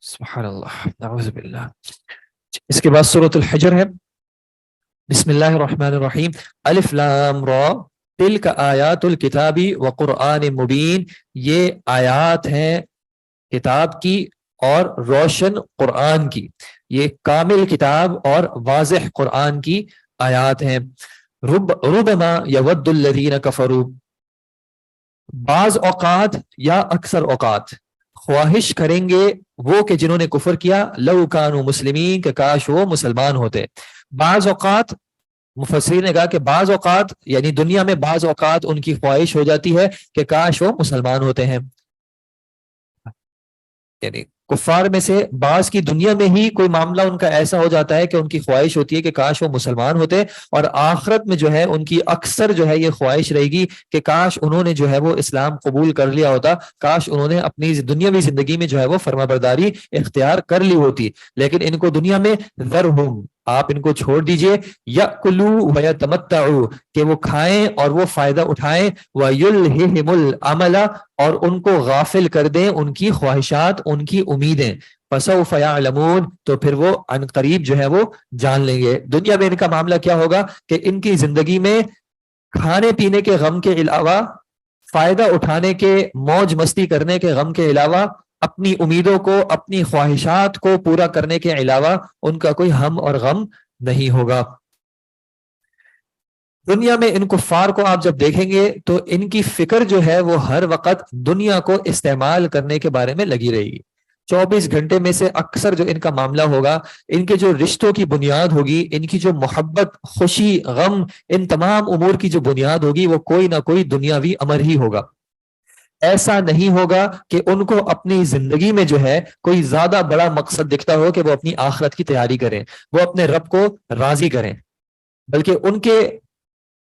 سبحان اللہ، نعوذ باللہ۔ اس کے بعد سورۃ الحجر ہے۔ بسم اللہ الرحمن الرحیم، الف لام را تلک آیات الکتاب وقرآن مبین، یہ آیات ہیں کتاب کی اور روشن قرآن کی، یہ کامل کتاب اور واضح قرآن کی آیات ہیں۔ ربما یود الذین کفروا، بعض اوقات یا اکثر اوقات خواہش کریں گے وہ کہ جنہوں نے کفر کیا، لو کانوا مسلمین، کہ کاش وہ مسلمان ہوتے۔ بعض اوقات مفسرین نے کہا کہ بعض اوقات یعنی دنیا میں بعض اوقات ان کی خواہش ہو جاتی ہے کہ کاش وہ مسلمان ہوتے ہیں، یعنی کفار میں سے بعض کی دنیا میں ہی کوئی معاملہ ان کا ایسا ہو جاتا ہے کہ ان کی خواہش ہوتی ہے کہ کاش وہ مسلمان ہوتے، اور آخرت میں جو ہے ان کی اکثر جو ہے یہ خواہش رہے گی کہ کاش انہوں نے جو ہے وہ اسلام قبول کر لیا ہوتا، کاش انہوں نے اپنی دنیاوی زندگی میں جو ہے وہ فرما برداری اختیار کر لی ہوتی۔ لیکن ان کو دنیا میں ذرہم، آپ ان کو چھوڑ دیجئے، یأکلوا ویتمتعوا، کہ وہ کھائیں اور وہ فائدہ اٹھائیں، ویلہہم الامل، اور ان کو غافل کر دیں ان کی خواہشات، ان کی امیدیں، فسوف یعلمون، تو پھر وہ عن قریب جو ہے وہ جان لیں گے۔ دنیا میں ان کا معاملہ کیا ہوگا کہ ان کی زندگی میں کھانے پینے کے غم کے علاوہ، فائدہ اٹھانے کے، موج مستی کرنے کے غم کے علاوہ، اپنی امیدوں کو، اپنی خواہشات کو پورا کرنے کے علاوہ ان کا کوئی ہم اور غم نہیں ہوگا۔ دنیا میں ان کفار کو آپ جب دیکھیں گے تو ان کی فکر جو ہے وہ ہر وقت دنیا کو استعمال کرنے کے بارے میں لگی رہے گی۔ 24 گھنٹے میں سے اکثر جو ان کا معاملہ ہوگا، ان کے جو رشتوں کی بنیاد ہوگی، ان کی جو محبت، خوشی، غم، ان تمام امور کی جو بنیاد ہوگی، وہ کوئی نہ کوئی دنیاوی امر ہی ہوگا۔ ایسا نہیں ہوگا کہ ان کو اپنی زندگی میں جو ہے کوئی زیادہ بڑا مقصد دکھتا ہو کہ وہ اپنی آخرت کی تیاری کریں، وہ اپنے رب کو راضی کریں، بلکہ ان کے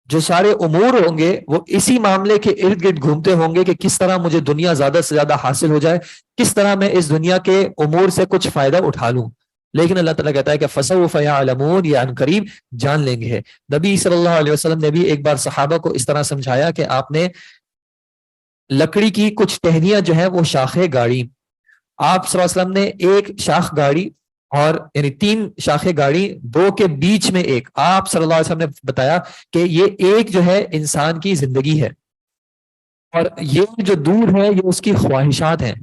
جو سارے امور ہوں گے وہ اسی معاملے کے ارد گرد گھومتے ہوں گے کہ کس طرح مجھے دنیا زیادہ سے زیادہ حاصل ہو جائے، کس طرح میں اس دنیا کے امور سے کچھ فائدہ اٹھا لوں۔ لیکن اللہ تعالیٰ کہتا ہے کہ فسوف یعلمون، یہ عن قریب جان لیں گے۔ نبی صلی اللہ علیہ وسلم نے بھی ایک بار صحابہ کو اس طرح سمجھایا کہ آپ نے لکڑی کی کچھ ٹہنیاں جو ہیں وہ شاخیں گاڑی، آپ صلی اللہ علیہ وسلم نے ایک شاخ گاڑی، اور یعنی 3 شاخیں گاڑی، 2 کے بیچ میں ایک، آپ صلی اللہ علیہ وسلم نے بتایا کہ یہ ایک جو ہے انسان کی زندگی ہے، اور یہ جو دور ہے یہ اس کی خواہشات ہیں،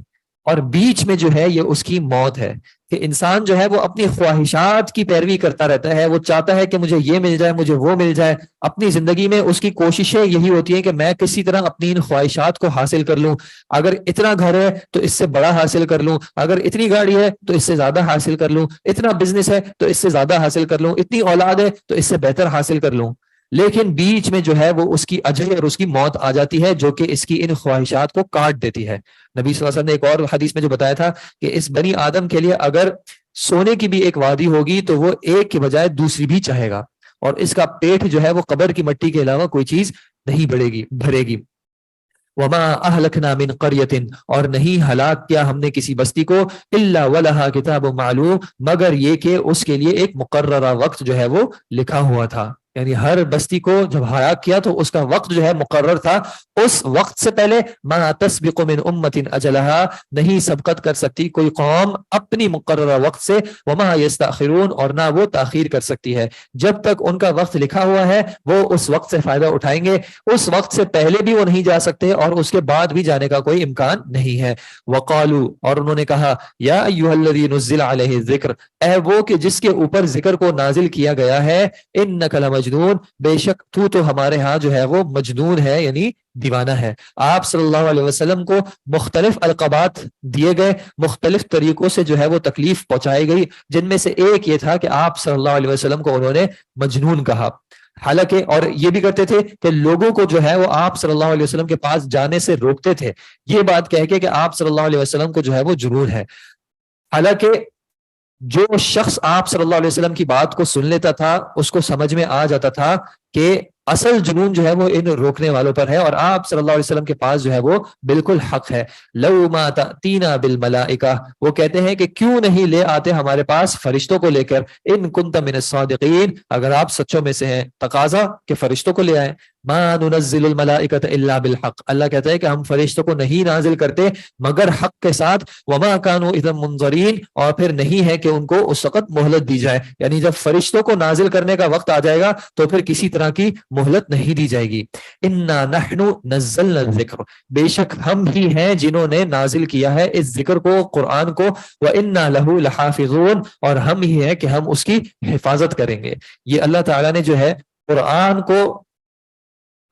اور بیچ میں جو ہے یہ اس کی موت ہے، کہ انسان جو ہے وہ اپنی خواہشات کی پیروی کرتا رہتا ہے، وہ چاہتا ہے کہ مجھے یہ مل جائے، مجھے وہ مل جائے، اپنی زندگی میں اس کی کوششیں یہی ہوتی ہیں کہ میں کسی طرح اپنی ان خواہشات کو حاصل کر لوں، اگر اتنا گھر ہے تو اس سے بڑا حاصل کر لوں، اگر اتنی گاڑی ہے تو اس سے زیادہ حاصل کر لوں، اتنا بزنس ہے تو اس سے زیادہ حاصل کر لوں، اتنی اولاد ہے تو اس سے بہتر حاصل کر لوں۔ لیکن بیچ میں جو ہے وہ اس کی اجل اور اس کی موت آ جاتی ہے، جو کہ اس کی ان خواہشات کو کاٹ دیتی ہے۔ نبی صلی اللہ علیہ وسلم نے ایک اور حدیث میں جو بتایا تھا کہ اس بنی آدم کے لیے اگر سونے کی بھی ایک وادی ہوگی تو وہ ایک کے بجائے دوسری بھی چاہے گا، اور اس کا پیٹ جو ہے وہ قبر کی مٹی کے علاوہ کوئی چیز نہیں بھرے گی۔ وما اہلکنا من قریۃ، اور نہیں ہلاک کیا ہم نے کسی بستی کو، الا ولہا کتاب معلوم، مگر یہ کہ اس کے لیے ایک مقررہ وقت جو ہے وہ لکھا ہوا تھا۔ یعنی ہر بستی کو جب ہلاک کیا تو اس کا وقت جو ہے مقرر تھا، اس وقت سے پہلے ما تسبق من امت اجلہا، نہیں سبقت کر سکتی کوئی قوم اپنی مقررہ وقت سے، وما یستاخرون، اور نہ وہ تاخیر کر سکتی ہے۔ جب تک ان کا وقت لکھا ہوا ہے وہ اس وقت سے فائدہ اٹھائیں گے، اس وقت سے پہلے بھی وہ نہیں جا سکتے اور اس کے بعد بھی جانے کا کوئی امکان نہیں ہے۔ وقالو، اور انہوں نے کہا، یا ایھا الذی نزل علیہ الذکر، اے وہ کہ جس کے اوپر ذکر کو نازل کیا گیا ہے، انک لمجنون، بے شک تو ہمارے ہاں جو ہے وہ مجنون ہے، یعنی دیوانہ ہے۔ آپ صلی اللہ علیہ وسلم کو مختلف القابات دیے گئے، مختلف طریقوں سے جو ہے وہ تکلیف پہنچائی گئی، جن میں سے ایک یہ تھا کہ آپ صلی اللہ علیہ وسلم کو انہوں نے مجنون کہا۔ حالانکہ اور یہ بھی کرتے تھے کہ لوگوں کو جو ہے وہ آپ صلی اللہ علیہ وسلم کے پاس جانے سے روکتے تھے، یہ بات کہہ کے کہ آپ صلی اللہ علیہ وسلم کو جو ہے وہ جنون ہے۔ حالانکہ جو شخص آپ صلی اللہ علیہ وسلم کی بات کو سن لیتا تھا اس کو سمجھ میں آ جاتا تھا کہ اصل جنون جو ہے وہ ان روکنے والوں پر ہے، اور آپ صلی اللہ علیہ وسلم کے پاس جو ہے وہ بالکل حق ہے۔ لو ما تأتینا بالملائکہ، وہ کہتے ہیں کہ کیوں نہیں لے آتے ہمارے پاس فرشتوں کو لے کر، ان کنت من الصادقین، اگر آپ سچوں میں سے ہیں، تقاضا کہ فرشتوں کو لے آئیں۔ ما ننزل الملائکۃ الا بالحق، اللہ کہتا ہے کہ ہم فرشتوں کو نہیں نازل کرتے مگر حق کے ساتھ، وما كانوا اذا منظرین، اور پھر نہیں ہے کہ ان کو اس وقت مہلت دی جائے، یعنی جب فرشتوں کو نازل کرنے کا وقت آ جائے گا تو پھر کسی طرح کی مہلت نہیں دی جائے گی۔ انا نحن نزلنا الذکر، بے شک ہم ہی ہیں جنہوں نے نازل کیا ہے اس ذکر کو، قرآن کو، وَإِنَّا لَهُ لَحَافِظُونَ، اور ہم ہی ہیں کہ ہم اس کی حفاظت کریں گے۔ یہ اللہ تعالیٰ نے جو ہے قرآن کو،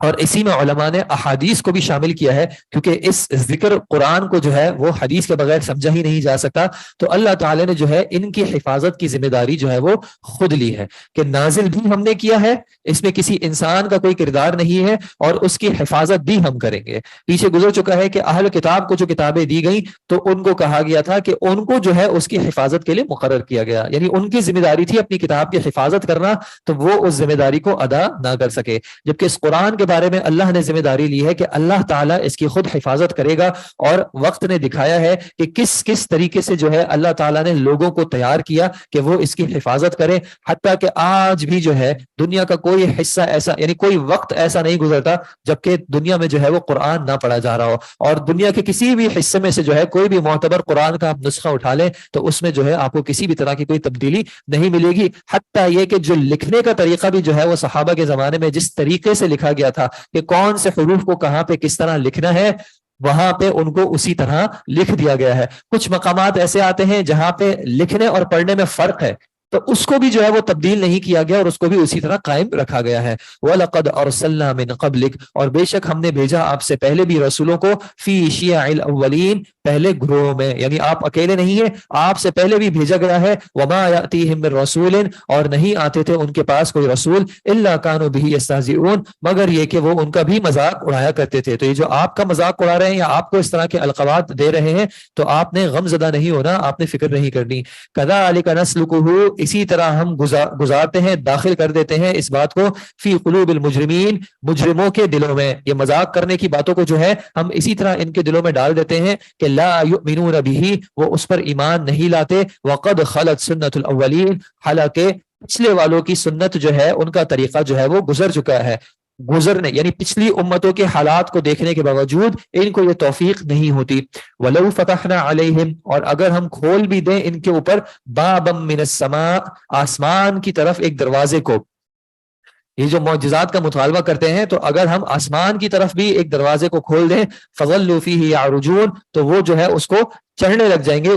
اور اسی میں علماء نے احادیث کو بھی شامل کیا ہے، کیونکہ اس ذکر قرآن کو جو ہے وہ حدیث کے بغیر سمجھا ہی نہیں جا سکتا، تو اللہ تعالی نے جو ہے ان کی حفاظت کی ذمہ داری جو ہے وہ خود لی ہے کہ نازل بھی ہم نے کیا ہے، اس میں کسی انسان کا کوئی کردار نہیں ہے، اور اس کی حفاظت بھی ہم کریں گے۔ پیچھے گزر چکا ہے کہ اہل کتاب کو جو کتابیں دی گئیں تو ان کو کہا گیا تھا کہ ان کو جو ہے اس کی حفاظت کے لیے مقرر کیا گیا، یعنی ان کی ذمہ داری تھی اپنی کتاب کی حفاظت کرنا، تو وہ اس ذمہ داری کو ادا نہ کر سکے، جبکہ اس قرآن کے بارے میں اللہ نے ذمہ داری لی ہے کہ اللہ تعالیٰ اس کی خود حفاظت کرے گا، اور وقت نے دکھایا ہے کہ کس کس طریقے سے جو ہے اللہ تعالیٰ نے لوگوں کو تیار کیا کہ وہ اس کی حفاظت کرے، حتیٰ کہ آج بھی جو ہے دنیا کا کوئی حصہ ایسا، یعنی کوئی وقت ایسا نہیں گزرتا جبکہ دنیا میں جو ہے وہ قرآن نہ پڑھا جا رہا ہو، اور دنیا کے کسی بھی حصے میں سے جو ہے کوئی بھی معتبر قرآن کا آپ نسخہ اٹھا لیں تو اس میں جو ہے آپ کو کسی بھی طرح کی کوئی تبدیلی نہیں ملے گی، حتیٰ یہ کہ جو لکھنے کا طریقہ بھی جو ہے وہ صحابہ کے زمانے میں جس طریقے سے لکھا گیا تھا کہ کون سے حروف کو کہاں پہ کس طرح لکھنا ہے، وہاں پہ ان کو اسی طرح لکھ دیا گیا ہے۔ کچھ مقامات ایسے آتے ہیں جہاں پہ لکھنے اور پڑھنے میں فرق ہے، تو اس کو بھی جو ہے وہ تبدیل نہیں کیا گیا اور اس کو بھی اسی طرح قائم رکھا گیا ہے۔ وَلَقَدْ أَرْسَلْنَا مِنْ قَبْلِكَ، اور بے شک ہم نے بھیجا آپ سے پہلے بھی رسولوں کو، فی شیع الاولین، پہلے گروہوں میں، یعنی آپ اکیلے نہیں ہیں، آپ سے پہلے بھی بھیجا گیا ہے۔ وَمَا يَأْتِيهِم مِّن رَّسُولٍ، اور نہیں آتے تھے ان کے پاس کوئی رسول، إِلَّا كَانُوا بِهِ يَسْتَهْزِئُونَ، مگر یہ کہ وہ ان کا بھی مذاق اڑایا کرتے تھے۔ تو یہ جو آپ کا مذاق اڑا رہے ہیں یا آپ کو اس طرح کے القابات دے رہے ہیں تو آپ نے غم زدہ نہیں ہونا، آپ نے فکر نہیں کرنی۔ كَذَلِكَ نَسْلُكُهُ، اسی طرح ہم گزارتے ہیں، داخل کر دیتے ہیں اس بات کو، فی قلوب المجرمین، مجرموں کے دلوں میں، یہ مذاق کرنے کی باتوں کو جو ہے ہم اسی طرح ان کے دلوں میں ڈال دیتے ہیں کہ لا یؤمنون به، وہ اس پر ایمان نہیں لاتے، وقد خلت سنت الاولین، حالانکہ پچھلے والوں کی سنت جو ہے، ان کا طریقہ جو ہے وہ گزر چکا ہے، گزرنے یعنی پچھلی امتوں کے حالات کو دیکھنے کے باوجود ان کو یہ توفیق نہیں ہوتی۔ وَلَوْ فَتَحْنَا عَلَيْهِمْ، اور اگر ہم کھول بھی دیں ان کے اوپر، بَابًا مِّنَ السَّمَاءِ، آسمان کی طرف ایک دروازے کو، یہ جو معجزات کا مطالبہ کرتے ہیں تو اگر ہم آسمان کی طرف بھی ایک دروازے کو کھول دیں، فَظَلُّوا فِيهِ يَعْرُجُونَ، تو وہ جو ہے اس کو چڑھنے لگ جائیں گے،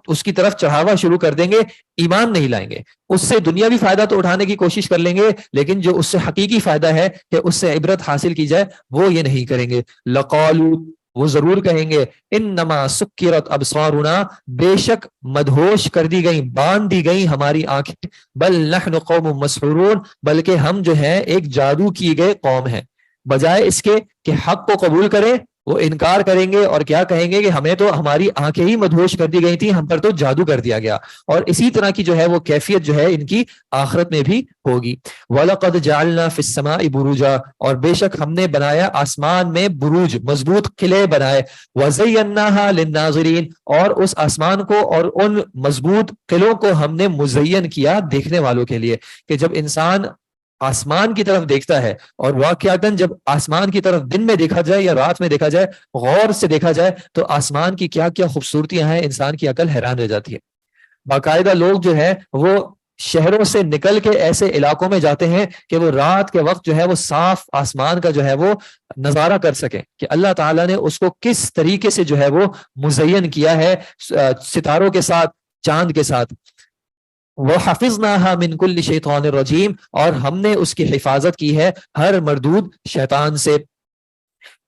اس کی طرف چڑھاوا شروع کر دیں گے، ایمان نہیں لائیں گے، اس سے دنیاوی فائدہ تو اٹھانے کی کوشش کر لیں گے لیکن جو اس سے حقیقی فائدہ ہے کہ اس سے عبرت حاصل کی جائے وہ یہ نہیں کریں گے۔ لَقَالُوا، وہ ضرور کہیں گے، انما سکرت ابصارنا، بے شک مدہوش کر دی گئی، باندھ دی گئی ہماری آنکھیں، بل نحن قوم مسحورون، بلکہ ہم جو ہیں ایک جادو کیے گئے قوم ہیں۔ بجائے اس کے کہ حق کو قبول کریں وہ انکار کریں گے اور کیا کہیں گے کہ ہمیں تو ہماری آنکھیں ہی مدہوش کر دی گئی تھی، ہم پر تو جادو کر دیا گیا، اور اسی طرح کی جو ہے وہ کیفیت جو ہے ان کی آخرت میں بھی ہوگی۔ وَلَقَدْ جَعَلْنَا فِي السَّمَاءِ بُرُوجًا، اور بے شک ہم نے بنایا آسمان میں بروج، مضبوط قلعے بنائے، وَزَيَّنَّاهَا لِلنَّاظِرِينَ، اور اس آسمان کو اور ان مضبوط قلعوں کو ہم نے مزین کیا دیکھنے والوں کے لیے، کہ جب انسان آسمان کی طرف دیکھتا ہے، اور واقعتاً جب آسمان کی طرف دن میں دیکھا جائے یا رات میں دیکھا جائے، غور سے دیکھا جائے تو آسمان کی کیا کیا خوبصورتیاں ہیں، انسان کی عقل حیران رہ جاتی ہے۔ باقاعدہ لوگ جو ہے وہ شہروں سے نکل کے ایسے علاقوں میں جاتے ہیں کہ وہ رات کے وقت جو ہے وہ صاف آسمان کا جو ہے وہ نظارہ کر سکیں کہ اللہ تعالیٰ نے اس کو کس طریقے سے جو ہے وہ مزین کیا ہے، ستاروں کے ساتھ، چاند کے ساتھ۔ وَحَفِظْنَاهَا مِنْ كُلِّ شَيْطَانٍ رَجِيمٍ، اور ہم نے اس کی حفاظت کی ہے ہر مردود شیطان سے۔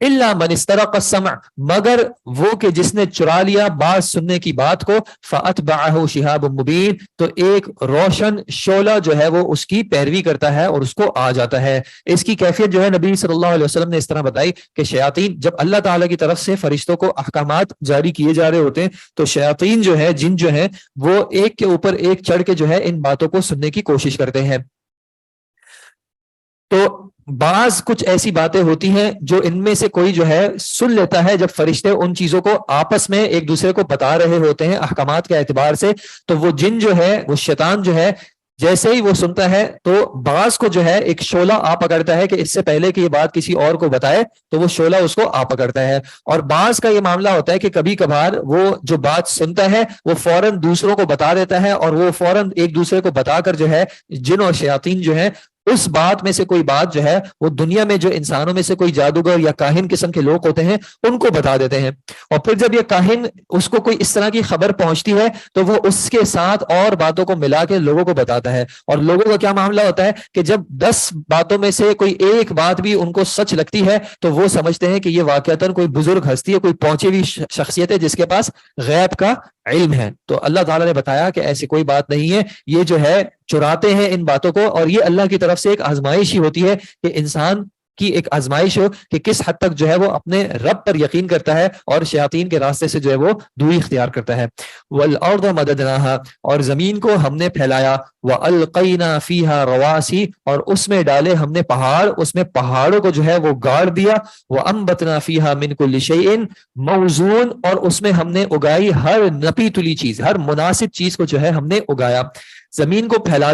إِلَّا مَنِ اسْتَرَقَ السَّمْعَ، مگر وہ کہ جس نے چرا لیا بات سننے کی بات کو، فَأَتْبَعَهُ شِهَابٌ مُبِينٌ، تو ایک روشن شعلہ جو ہے وہ اس کی پیروی کرتا ہے اور اس کو آ جاتا ہے۔ اس کی کیفیت جو ہے نبی صلی اللہ علیہ وسلم نے اس طرح بتائی کہ شیاطین، جب اللہ تعالیٰ کی طرف سے فرشتوں کو احکامات جاری کیے جا رہے ہوتے ہیں تو شیاطین جو ہے، جن جو ہے وہ ایک کے اوپر ایک چڑھ کے جو ہے ان باتوں کو سننے کی کوشش کرتے ہیں۔ تو بعض کچھ ایسی باتیں ہوتی ہیں جو ان میں سے کوئی جو ہے سن لیتا ہے، جب فرشتے ان چیزوں کو آپس میں ایک دوسرے کو بتا رہے ہوتے ہیں احکامات کے اعتبار سے، تو وہ جن جو ہے، وہ شیطان جو ہے، جیسے ہی وہ سنتا ہے تو بعض کو جو ہے ایک شعلہ آ پکڑتا ہے کہ اس سے پہلے کہ یہ بات کسی اور کو بتائے تو وہ شعلہ اس کو آ پکڑتا ہے. اور بعض کا یہ معاملہ ہوتا ہے کہ کبھی کبھار وہ جو بات سنتا ہے وہ فوراً دوسروں کو بتا دیتا ہے, اور وہ فوراً ایک دوسرے کو بتا کر جو ہے جن اور شیاطین جو ہے اس بات میں سے کوئی بات جو ہے وہ دنیا میں جو انسانوں میں سے کوئی جادوگر یا کاہن قسم کے لوگ ہوتے ہیں ان کو بتا دیتے ہیں. اور پھر جب یہ کاہن اس کو کوئی اس طرح کی خبر پہنچتی ہے تو وہ اس کے ساتھ اور باتوں کو ملا کے لوگوں کو بتاتا ہے. اور لوگوں کا کیا معاملہ ہوتا ہے کہ جب 10 باتوں میں سے کوئی ایک بات بھی ان کو سچ لگتی ہے تو وہ سمجھتے ہیں کہ یہ واقعتاً کوئی بزرگ ہستی ہے, کوئی پہنچی ہوئی شخصیت ہے جس کے پاس غیب کا علم ہے. تو اللہ تعالیٰ نے بتایا کہ ایسی کوئی بات نہیں ہے, یہ جو ہے چراتے ہیں ان باتوں کو, اور یہ اللہ کی طرف سے ایک آزمائش ہی ہوتی ہے کہ انسان کی ایک آزمائش ہو کہ کس حد تک جو ہے وہ اپنے رب پر یقین کرتا ہے اور شیاطین کے راستے سے جو ہے وہ دوری اختیار کرتا ہے. والارض مددناها, اور زمین کو ہم نے پھیلایا, والقینا فیہا رواسی, اور اس میں ڈالے ہم نے پہاڑ, اس میں پہاڑوں کو جو ہے وہ گاڑ دیا, وانبتنا فیہا من کل شیء موزون, اور اس میں ہم نے اگائی ہر نپی تلی چیز, ہر مناسب چیز کو جو ہے ہم نے اگایا. زمین کو پھیلا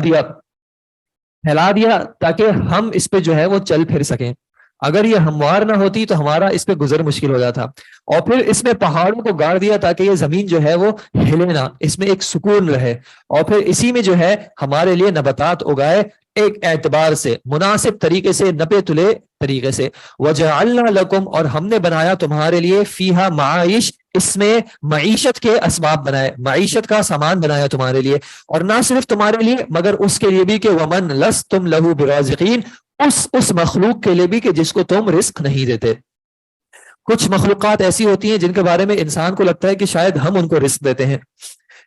دیا تاکہ ہم اس پہ جو ہے وہ چل پھر سکیں. اگر یہ ہموار نہ ہوتی تو ہمارا اس پہ گزر مشکل ہو جاتا. اور پھر اس میں پہاڑوں کو گاڑ دیا تاکہ یہ زمین جو ہے وہ ہلے نہ, اس میں ایک سکون رہے. اور پھر اسی میں جو ہے ہمارے لیے نباتات اگائے ایک اعتبار سے, مناسب طریقے سے, نپے تلے طریقے سے. وَجَعَلْنَا لَكُمْ, اور ہم نے بنایا تمہارے لیے فیہا معائش, اس میں معیشت کے اسباب بنائے, معیشت کا سامان بنایا تمہارے لیے. اور نہ صرف تمہارے لیے مگر اس کے لیے بھی کہ وَمَنْ لَسْتُمْ لَهُ بِرَازِقِينَ, اس مخلوق کے لیے بھی کہ جس کو تم رزق نہیں دیتے. کچھ مخلوقات ایسی ہوتی ہیں جن کے بارے میں انسان کو لگتا ہے کہ شاید ہم ان کو رزق دیتے ہیں.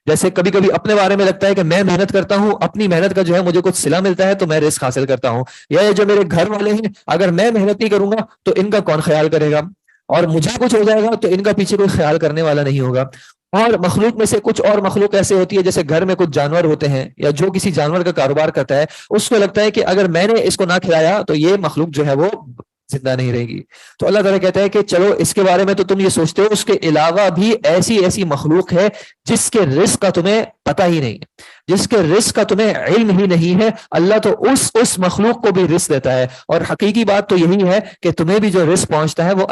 جیسے کبھی کبھی اپنے بارے میں لگتا ہے کہ میں محنت کرتا ہوں, اپنی محنت کا جو ہے مجھے کچھ صلہ ملتا ہے تو میں رزق حاصل کرتا ہوں. یا یہ جو میرے گھر والے ہیں اگر میں محنت نہیں کروں گا تو ان کا کون خیال کرے گا, اور مجھے کچھ ہو جائے گا تو ان کا پیچھے کوئی خیال کرنے والا نہیں ہوگا. اور مخلوق میں سے کچھ اور مخلوق ایسے ہوتی ہے, جیسے گھر میں کچھ جانور ہوتے ہیں یا جو کسی جانور کا کاروبار کرتا ہے, اس کو لگتا ہے کہ اگر میں نے اس کو نہ کھلایا تو یہ مخلوق جو ہے وہ زندہ نہیں رہے گی. تو اللہ تعالیٰ کہتا ہے کہ چلو اس کے بارے میں تو تم یہ سوچتے ہو, اس کے علاوہ بھی ایسی مخلوق ہے جس کے رزق کا تمہیں پتہ ہی نہیں ہے, جس کے رزق کا تمہیں علم ہی نہیں ہے. اللہ تو اس مخلوق کو بھی رزق دیتا ہے. اور حقیقی بات تو یہی ہے کہ تمہیں بھی جو رزق پہنچتا ہے وہ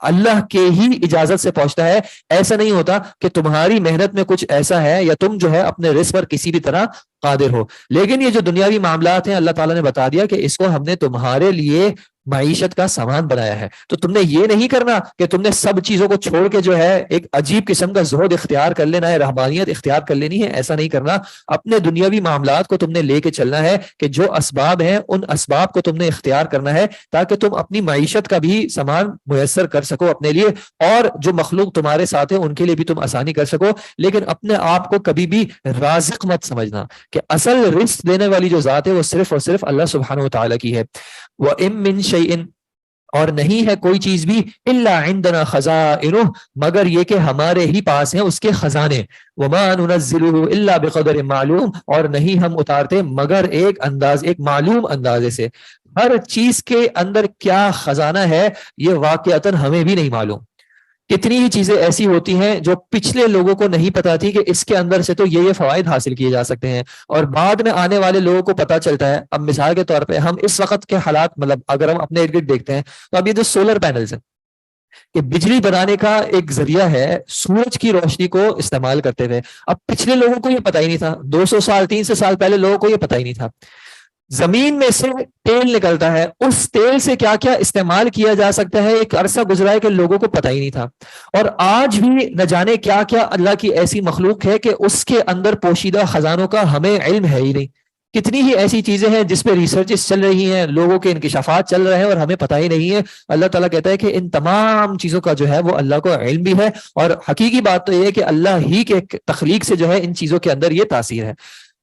اللہ کے ہی اجازت سے پہنچتا ہے. ایسا نہیں ہوتا کہ تمہاری محنت میں کچھ ایسا ہے یا تم جو ہے اپنے رزق پر کسی بھی طرح قادر ہو. لیکن یہ جو دنیاوی معاملات ہیں اللہ تعالیٰ نے بتا دیا کہ اس کو ہم نے تمہارے لیے معیشت کا سامان بنایا ہے. تو تم نے یہ نہیں کرنا کہ تم نے سب چیزوں کو چھوڑ کے جو ہے ایک عجیب قسم کا زہد اختیار کر لینا ہے, رہبانیت اختیار کر لینی ہے. ایسا نہیں کرنا. اپنے دنیاوی معاملات کو تم نے لے کے چلنا ہے کہ جو اسباب ہیں ان اسباب کو تم نے اختیار کرنا ہے تاکہ تم اپنی معیشت کا بھی سامان میسر کر سکو اپنے لیے, اور جو مخلوق تمہارے ساتھ ہیں ان کے لیے بھی تم آسانی کر سکو. لیکن اپنے آپ کو کبھی بھی رازق مت سمجھنا, کہ اصل رزق دینے والی جو ذات ہے وہ صرف اور صرف اللہ سبحانہ و تعالیٰ کی ہے. وَإِن مِّن شَيْءٍ, اور نہیں ہے کوئی چیز بھی, الا عندنا خزائنہ, مگر یہ کہ ہمارے ہی پاس ہیں اس کے خزانے. وما ننزلہ الا بقدر معلوم, اور نہیں ہم اتارتے مگر ایک معلوم اندازے سے. ہر چیز کے اندر کیا خزانہ ہے یہ واقعتاً ہمیں بھی نہیں معلوم. کتنی ہی چیزیں ایسی ہوتی ہیں جو پچھلے لوگوں کو نہیں پتا تھی کہ اس کے اندر سے تو یہ فوائد حاصل کیے جا سکتے ہیں, اور بعد میں آنے والے لوگوں کو پتا چلتا ہے. اب مثال کے طور پہ ہم اس وقت کے حالات, مطلب اگر ہم اپنے ارد گرد دیکھتے ہیں تو اب یہ جو سولر پینلز ہیں کہ بجلی بنانے کا ایک ذریعہ ہے سورج کی روشنی کو استعمال کرتے ہوئے. اب پچھلے لوگوں کو یہ پتا ہی نہیں تھا, 200 سال 300 سال پہلے لوگوں کو یہ پتا ہی نہیں تھا. زمین میں سے تیل نکلتا ہے, اس تیل سے کیا کیا استعمال کیا جا سکتا ہے ایک عرصہ گزرا ہے کہ لوگوں کو پتہ ہی نہیں تھا. اور آج بھی نہ جانے کیا کیا اللہ کی ایسی مخلوق ہے کہ اس کے اندر پوشیدہ خزانوں کا ہمیں علم ہے ہی نہیں. کتنی ہی ایسی چیزیں ہیں جس پہ ریسرچز چل رہی ہیں, لوگوں کے انکشافات چل رہے ہیں اور ہمیں پتہ ہی نہیں ہے. اللہ تعالیٰ کہتا ہے کہ ان تمام چیزوں کا جو ہے وہ اللہ کو علم بھی ہے, اور حقیقی بات تو یہ ہے کہ اللہ ہی کے تخلیق سے جو ہے ان چیزوں کے اندر یہ تاثیر ہے.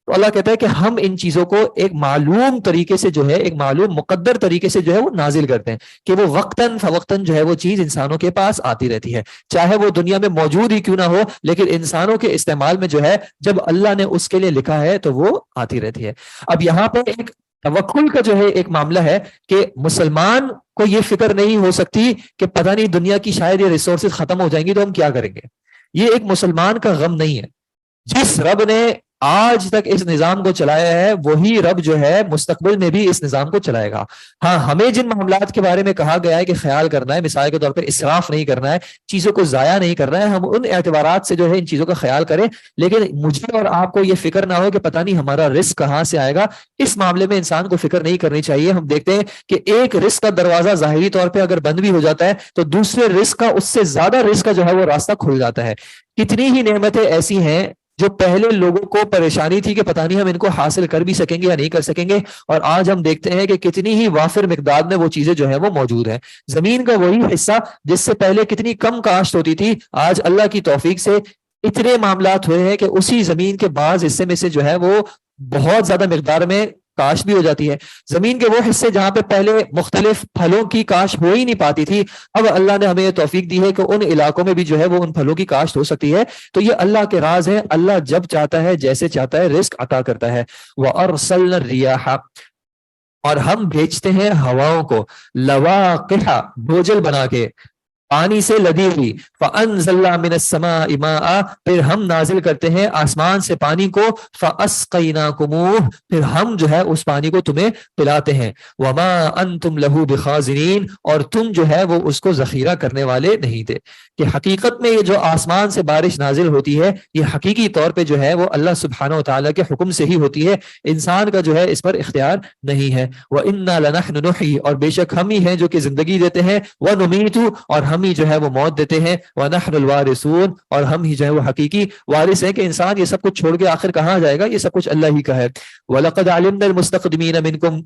تو اللہ کہتا ہے کہ ہم ان چیزوں کو ایک معلوم طریقے سے جو ہے, ایک معلوم مقدر طریقے سے جو ہے وہ نازل کرتے ہیں, کہ وہ وقتاً فوقتاً جو ہے وہ چیز انسانوں کے پاس آتی رہتی ہے, چاہے وہ دنیا میں موجود ہی کیوں نہ ہو, لیکن انسانوں کے استعمال میں جو ہے جب اللہ نے اس کے لیے لکھا ہے تو وہ آتی رہتی ہے. اب یہاں پہ ایک توکل کا جو ہے ایک معاملہ ہے کہ مسلمان کو یہ فکر نہیں ہو سکتی کہ پتہ نہیں دنیا کی شاید یہ ریسورسز ختم ہو جائیں گی تو ہم کیا کریں گے. یہ ایک مسلمان کا غم نہیں ہے. جس رب نے آج تک اس نظام کو چلایا ہے وہی رب جو ہے مستقبل میں بھی اس نظام کو چلائے گا. ہاں ہمیں جن معاملات کے بارے میں کہا گیا ہے کہ خیال کرنا ہے، مثال کے طور پر اسراف نہیں کرنا ہے، چیزوں کو ضائع نہیں کرنا ہے، ہم ان اعتبارات سے جو ہے ان چیزوں کا خیال کریں. لیکن مجھے اور آپ کو یہ فکر نہ ہو کہ پتہ نہیں ہمارا رزق کہاں سے آئے گا، اس معاملے میں انسان کو فکر نہیں کرنی چاہیے. ہم دیکھتے ہیں کہ ایک رزق کا دروازہ ظاہری طور پہ اگر بند بھی ہو جاتا ہے تو دوسرے رزق کا، اس سے زیادہ رزق کا جو ہے وہ راستہ کھل جاتا ہے. کتنی ہی نعمتیں ایسی ہیں جو پہلے لوگوں کو پریشانی تھی کہ پتہ نہیں ہم ان کو حاصل کر بھی سکیں گے یا نہیں کر سکیں گے، اور آج ہم دیکھتے ہیں کہ کتنی ہی وافر مقدار میں وہ چیزیں جو ہیں وہ موجود ہیں. زمین کا وہی حصہ جس سے پہلے کتنی کم کاشت ہوتی تھی، آج اللہ کی توفیق سے اتنے معاملات ہوئے ہیں کہ اسی زمین کے بعض حصے میں سے جو ہے وہ بہت زیادہ مقدار میں کاشت بھی ہو جاتی ہے. زمین کے وہ حصے جہاں پہ پہلے مختلف پھلوں کی کاشت ہو ہی نہیں پاتی تھی، اب اللہ نے ہمیں یہ توفیق دی ہے کہ ان علاقوں میں بھی جو ہے وہ ان پھلوں کی کاشت ہو سکتی ہے. تو یہ اللہ کے راز ہے، اللہ جب چاہتا ہے جیسے چاہتا ہے رزق عطا کرتا ہے. وَأَرْسَلْنَا الرِّيَاحَ، اور ہم بھیجتے ہیں ہواؤں کو، لواقح بوجھل بنا کے، پانی سے لدی ہوئی. فَأَنزَلْنَا مِنَ السَّمَاءِ مَاءً، پھر ہم نازل کرتے ہیں آسمان سے پانی کو. فَأَسْقَيْنَاكُمُوهُ، پھر ہم جو ہے اس پانی کو تمہیں پلاتے ہیں. وَمَا أَنْتُمْ لَهُ بِخَازِنِينَ، اور تم جو ہے وہ اس کو ذخیرہ کرنے والے نہیں تھے. کہ حقیقت میں یہ جو آسمان سے بارش نازل ہوتی ہے یہ حقیقی طور پہ جو ہے وہ اللہ سبحانہ و تعالیٰ کے حکم سے ہی ہوتی ہے، انسان کا جو ہے اس پر اختیار نہیں ہے. وَإِنَّا لَنَحْنُ نُحْيِي، اور بے شک ہم ہی ہیں جو کہ زندگی دیتے ہیں. وَنُمِيتُ، اور ہم ہی جو ہے وہ موت دیتے ہیں. وَنَحْنُ الْوَارِثُونَ، اور ہم ہی جو ہے وہ حقیقی وارث ہیں کہ انسان یہ سب کچھ چھوڑ کے آخر کہاں جائے گا، یہ سب کچھ اللہ ہی کا ہے. وَلَقَدْ عَلِمْنَا الْمُسْتَقْدِمِينَ مِنْكُمْ،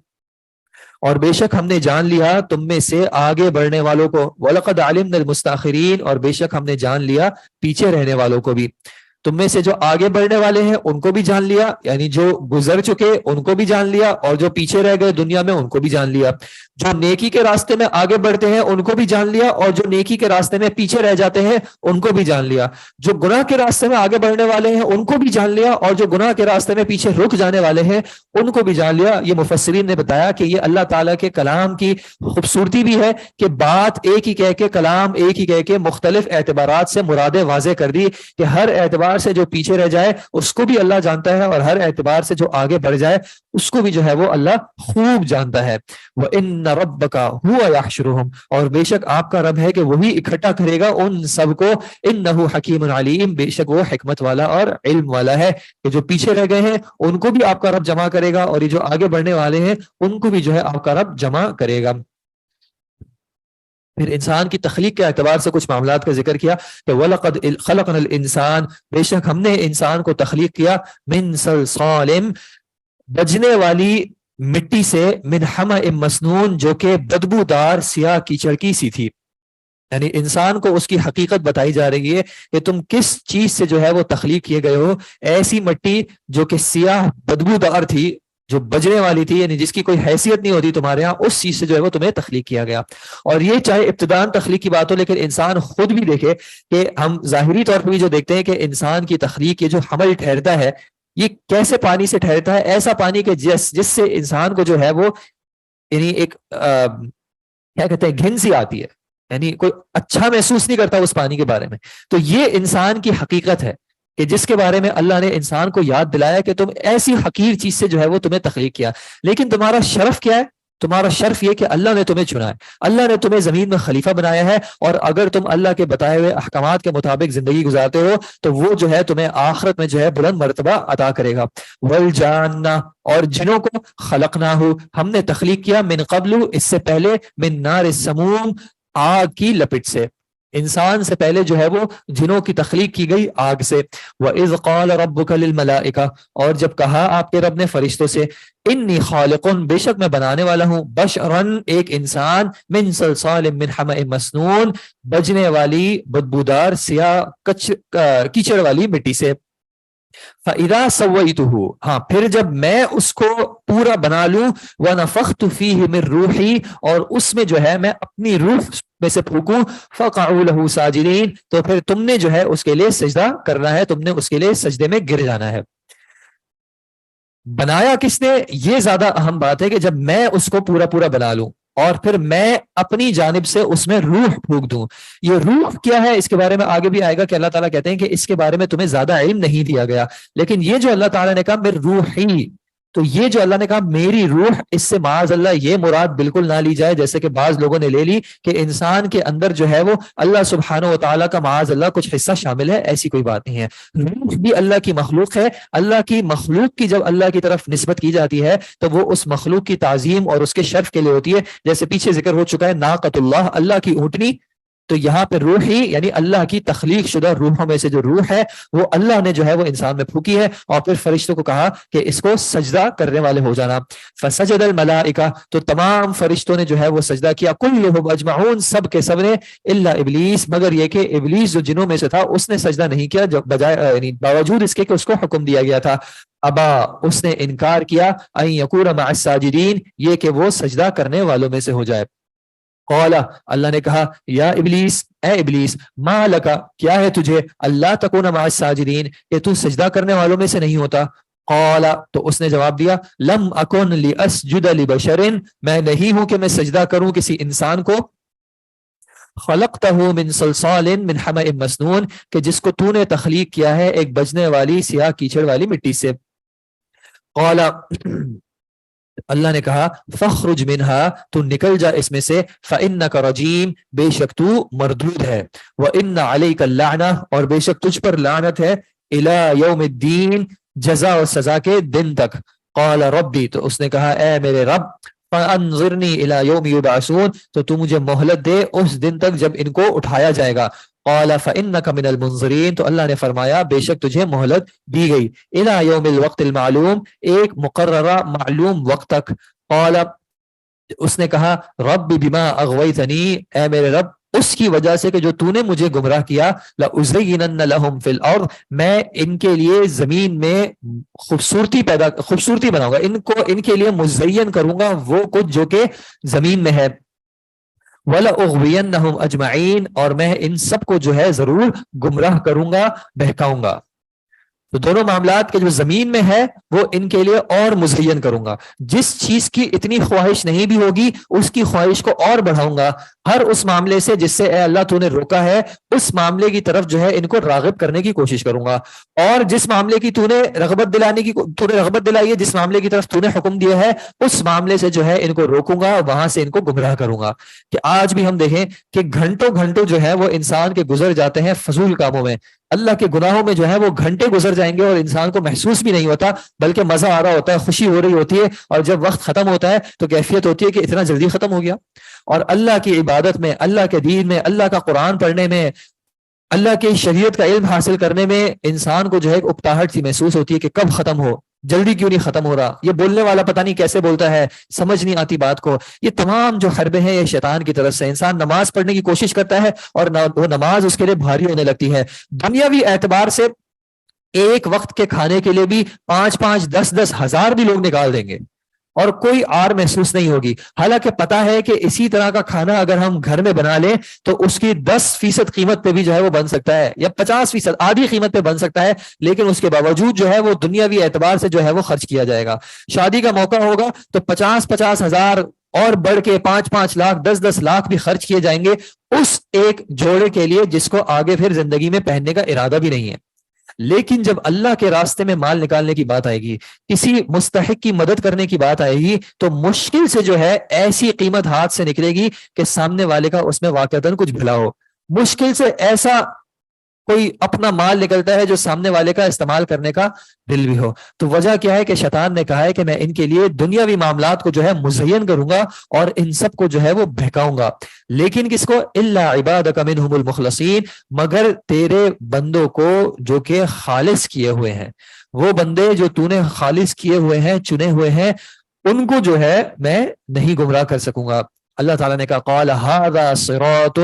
اور بے شک ہم نے جان لیا تم میں سے آگے بڑھنے والوں کو. وَلَقَدْ عَلِمْنَا الْمُسْتَأْخِرِينَ، اور بے شک ہم نے جان لیا پیچھے رہنے والوں کو بھی. تم میں سے جو آگے بڑھنے والے ہیں ان کو بھی جان لیا، یعنی جو گزر چکے ان کو بھی جان لیا، اور جو پیچھے رہ گئے دنیا میں ان کو بھی جان لیا. جو نیکی کے راستے میں آگے بڑھتے ہیں ان کو بھی جان لیا، اور جو نیکی کے راستے میں پیچھے رہ جاتے ہیں ان کو بھی جان لیا. جو گناہ کے راستے میں آگے بڑھنے والے ہیں ان کو بھی جان لیا، اور جو گناہ کے راستے میں پیچھے رک جانے والے ہیں ان کو بھی جان لیا. یہ مفسرین نے بتایا کہ یہ اللہ تعالیٰ کے کلام کی خوبصورتی بھی ہے کہ بات ایک ہی کہہ کے، کلام ایک ہی کہہ کے مختلف اعتبارات سے مرادیں واضح کر دی کہ ہر اعتبار سے جو پیچھے رہ جائے اس کو بھی اللہ جانتا ہے، اور ہر اعتبار سے جو آگے بڑھ جائے اس کو بھی جو ہے وہ اللہ خوب جانتا ہے. وَإِنَّ رَبَّكَ هُوَ يَحْشُرُهُمْ، اور بے شک آپ کا رب ہے کہ وہی اکٹھا کرے گا ان سب کو. إِنَّهُ حَكِيمٌ عَلِيمٌ، بے شک وہ حکمت والا اور علم والا ہے کہ جو پیچھے رہ گئے ہیں ان کو بھی آپ کا رب جمع کرے گا، اور یہ جو آگے بڑھنے والے ہیں ان کو بھی جو ہے آپ کا رب جمع کرے گا. پھر انسان کی تخلیق کے اعتبار سے کچھ معاملات کا ذکر کیا کہ وَلَقَدْ خَلَقْنَا الْإِنسَانَ، بے شک ہم نے انسان کو تخلیق کیا. مِنْ صَلْصَالٍ، بجنے والی مٹی سے. من حمأ مسنون، جو کہ بدبودار سیاہ کیچڑ کی سی تھی. یعنی انسان کو اس کی حقیقت بتائی جا رہی ہے کہ تم کس چیز سے جو ہے وہ تخلیق کیے گئے ہو. ایسی مٹی جو کہ سیاہ بدبودار تھی، جو بجنے والی تھی، یعنی جس کی کوئی حیثیت نہیں ہوتی تمہارے ہاں، اس چیز سے جو ہے وہ تمہیں تخلیق کیا گیا. اور یہ چاہے ابتداً تخلیق کی بات ہو، لیکن انسان خود بھی دیکھے کہ ہم ظاہری طور پر بھی جو دیکھتے ہیں کہ انسان کی تخلیق، یہ جو حمل ٹھہرتا ہے یہ کیسے پانی سے ٹھہرتا ہے. ایسا پانی کہ جس سے انسان کو جو ہے وہ یعنی ایک کیا کہتے ہیں گھن سی آتی ہے، یعنی کوئی اچھا محسوس نہیں کرتا اس پانی کے بارے میں. تو یہ انسان کی حقیقت ہے کہ جس کے بارے میں اللہ نے انسان کو یاد دلایا کہ تم ایسی حقیر چیز سے جو ہے وہ تمہیں تخلیق کیا. لیکن تمہارا شرف کیا ہے؟ تمہارا شرف یہ کہ اللہ نے تمہیں چنا ہے، اللہ نے تمہیں زمین میں خلیفہ بنایا ہے، اور اگر تم اللہ کے بتائے ہوئے احکامات کے مطابق زندگی گزارتے ہو تو وہ جو ہے تمہیں آخرت میں جو ہے بلند مرتبہ عطا کرے گا. والجان، اور جنوں کو خلقناہ، ہم نے تخلیق کیا. من قبل، اس سے پہلے. من نار السموم، آگ کی لپٹ سے. انسان سے پہلے جو ہے وہ جنوں کی تخلیق کی گئی آگ سے. وَإِذْ قَالَ رَبُّكَ لِلْمَلَائِكَةِ، اور جب کہا آپ کے رب نے فرشتوں سے، انی خالقن، بے شک میں بنانے والا ہوں، بشرن، ایک انسان، من صلصال من حمأ مسنون، بجنے والی بدبودار سیاہ کیچڑ والی مٹی سے. فَإِذَا سَوَّيْتُهُ، ہاں پھر جب میں اس کو پورا بنا لوں. وَنَفَخْتُ فِيهِ مِن رُوحِي، اور اس میں جو ہے میں اپنی روح میں سے پھونکوں. فَقَعُوا لَهُ سَاجِدِينَ، تو پھر تم نے جو ہے اس کے لیے سجدہ کرنا ہے، تم نے اس کے لیے سجدے میں گر جانا ہے. بنایا کس نے؟ یہ زیادہ اہم بات ہے کہ جب میں اس کو پورا بنا لوں. اور پھر میں اپنی جانب سے اس میں روح پھونک دوں. یہ روح کیا ہے اس کے بارے میں آگے بھی آئے گا کہ اللہ تعالیٰ کہتے ہیں کہ اس کے بارے میں تمہیں زیادہ علم نہیں دیا گیا, لیکن یہ جو اللہ تعالیٰ نے کہا میرے روحی, تو یہ جو اللہ نے کہا میری روح, اس سے معاذ اللہ یہ مراد بالکل نہ لی جائے جیسے کہ بعض لوگوں نے لے لی کہ انسان کے اندر جو ہے وہ اللہ سبحانہ و تعالیٰ کا معاذ اللہ کچھ حصہ شامل ہے. ایسی کوئی بات نہیں ہے. روح بھی اللہ کی مخلوق ہے. اللہ کی مخلوق کی جب اللہ کی طرف نسبت کی جاتی ہے تو وہ اس مخلوق کی تعظیم اور اس کے شرف کے لیے ہوتی ہے. جیسے پیچھے ذکر ہو چکا ہے ناقۃ اللہ, اللہ کی اونٹنی, تو یہاں پہ روحی یعنی اللہ کی تخلیق شدہ روحوں میں سے جو روح ہے وہ اللہ نے جو ہے وہ انسان میں پھونکی ہے, اور پھر فرشتوں کو کہا کہ اس کو سجدہ کرنے والے ہو جانا. فسجد الملائکہ, تو تمام فرشتوں نے جو ہے وہ سجدہ کیا, کلہم اجمعون, سب کے سب نے, الا ابلیس, مگر یہ کہ ابلیس جو جنوں میں سے تھا اس نے سجدہ نہیں کیا, جو بجائے یعنی باوجود اس کے کہ اس کو حکم دیا گیا تھا. ابا, اس نے انکار کیا, ان یکون مع الساجدین, یہ کہ وہ سجدہ کرنے والوں میں سے ہو جائے. قال, اللہ نے کہا, یا ابلیس, اے ابلیس, ما لکا, کیا ہے تجھے, اللہ تکون مع الساجدین, کہ تو سجدہ کرنے والوں میں سے نہیں ہوتا. قال, تو اس نے جواب دیا, لم اکن لاسجد لبشر, میں نہیں ہوں کہ میں سجدہ کروں کسی انسان کو, خلقتہ من صلصال من حمأ مسنون, کہ جس کو تو نے تخلیق کیا ہے ایک بجنے والی سیاہ کیچڑ والی مٹی سے. قال, اللہ نے کہا, فخرج منہا, تو نکل جا اس میں سے, فإنک رجیم, بے شک تو مردود ہے, وإن علیک اللعنہ, اور بے شک تجھ پر لعنت ہے, الی یوم الدین, جزا و سزا کے دن تک. قال ربی, تو اس نے کہا, اے میرے رب, فانظرنی الی یوم یبعثون, تو تو مجھے مہلت دے اس دن تک جب ان کو اٹھایا جائے گا. قال فإنک من المنظرین, تو اللہ نے فرمایا بے شک تجھے مہلت دی گئی, الی یوم الوقت المعلوم, ایک مقررہ معلوم وقت تک. قال, اس نے کہا, رب بما اغویتنی, اے میرے رب اس کی وجہ سے کہ جو تو نے مجھے گمراہ کیا, لأزینن لہم فی الارض, میں ان کے لیے زمین میں خوبصورتی بناؤں گا, ان کو ان کے لیے مزین کروں گا وہ کچھ جو کہ زمین میں ہے. وَلَأُغْوِيَنَّهُمْ أَجْمَعِينَ, اور میں ان سب کو جو ہے ضرور گمراہ کروں گا, بہکاؤں گا. تو دونوں معاملات کے جو زمین میں ہے وہ ان کے لیے اور مزین کروں گا. جس چیز کی اتنی خواہش نہیں بھی ہوگی اس کی خواہش کو اور بڑھاؤں گا. ہر اس معاملے سے جس سے اے اللہ تو نے روکا ہے اس معاملے کی طرف جو ہے ان کو راغب کرنے کی کوشش کروں گا, اور جس معاملے کی تو نے رغبت دلائی ہے, جس معاملے کی طرف تو نے حکم دیا ہے اس معاملے سے جو ہے ان کو روکوں گا, وہاں سے ان کو گمراہ کروں گا. کہ آج بھی ہم دیکھیں کہ گھنٹوں جو ہے وہ انسان کے گزر جاتے ہیں فضول کاموں میں, اللہ کے گناہوں میں جو ہے وہ گھنٹے گزر جائیں گے اور انسان کو محسوس بھی نہیں ہوتا, بلکہ مزہ آ رہا ہوتا ہے, خوشی ہو رہی ہوتی ہے, اور جب وقت ختم ہوتا ہے تو کیفیت ہوتی ہے کہ اتنا جلدی ختم ہو گیا. اور اللہ کی عبادت میں, اللہ کے دین میں, اللہ کا قرآن پڑھنے میں, اللہ کی شریعت کا علم حاصل کرنے میں انسان کو جو ہے ایک اکتاہٹ سی محسوس ہوتی ہے کہ کب ختم ہو, جلدی کیوں نہیں ختم ہو رہا, یہ بولنے والا پتہ نہیں کیسے بولتا ہے, سمجھ نہیں آتی بات کو. یہ تمام جو حربے ہیں یہ شیطان کی طرف سے. انسان نماز پڑھنے کی کوشش کرتا ہے اور وہ نماز اس کے لیے بھاری ہونے لگتی ہے. دنیاوی اعتبار سے ایک وقت کے کھانے کے لیے بھی 5,000 10,000 ہزار بھی لوگ نکال دیں گے اور کوئی آر محسوس نہیں ہوگی, حالانکہ پتا ہے کہ اسی طرح کا کھانا اگر ہم گھر میں بنا لیں تو اس کی 10% قیمت پہ بھی جو ہے وہ بن سکتا ہے, یا 50% آدھی قیمت پہ بن سکتا ہے, لیکن اس کے باوجود جو ہے وہ دنیاوی اعتبار سے جو ہے وہ خرچ کیا جائے گا. شادی کا موقع ہوگا تو 50,000 ہزار اور بڑھ کے 5 لاکھ 10 لاکھ بھی خرچ کیے جائیں گے اس ایک جوڑے کے لیے جس کو آگے پھر زندگی میں پہننے کا ارادہ بھی نہیں ہے. لیکن جب اللہ کے راستے میں مال نکالنے کی بات آئے گی, کسی مستحق کی مدد کرنے کی بات آئے گی, تو مشکل سے جو ہے ایسی قیمت ہاتھ سے نکلے گی کہ سامنے والے کا اس میں واقعتاً کچھ بھلا ہو. مشکل سے ایسا کوئی اپنا مال نکلتا ہے جو سامنے والے کا استعمال کرنے کا دل بھی ہو. تو وجہ کیا ہے کہ شیطان نے کہا ہے کہ میں ان کے لیے دنیاوی معاملات کو جو ہے مزین کروں گا اور ان سب کو جو ہے وہ بہکاؤں گا. لیکن کس کو, الا عبادک منہم المخلصین, مگر تیرے بندوں کو جو کہ خالص کیے ہوئے ہیں, وہ بندے جو تو نے خالص کیے ہوئے ہیں, چنے ہوئے ہیں, ان کو جو ہے میں نہیں گمراہ کر سکوں گا. اللہ تعالیٰ نے کہا, قال ھذا صراط,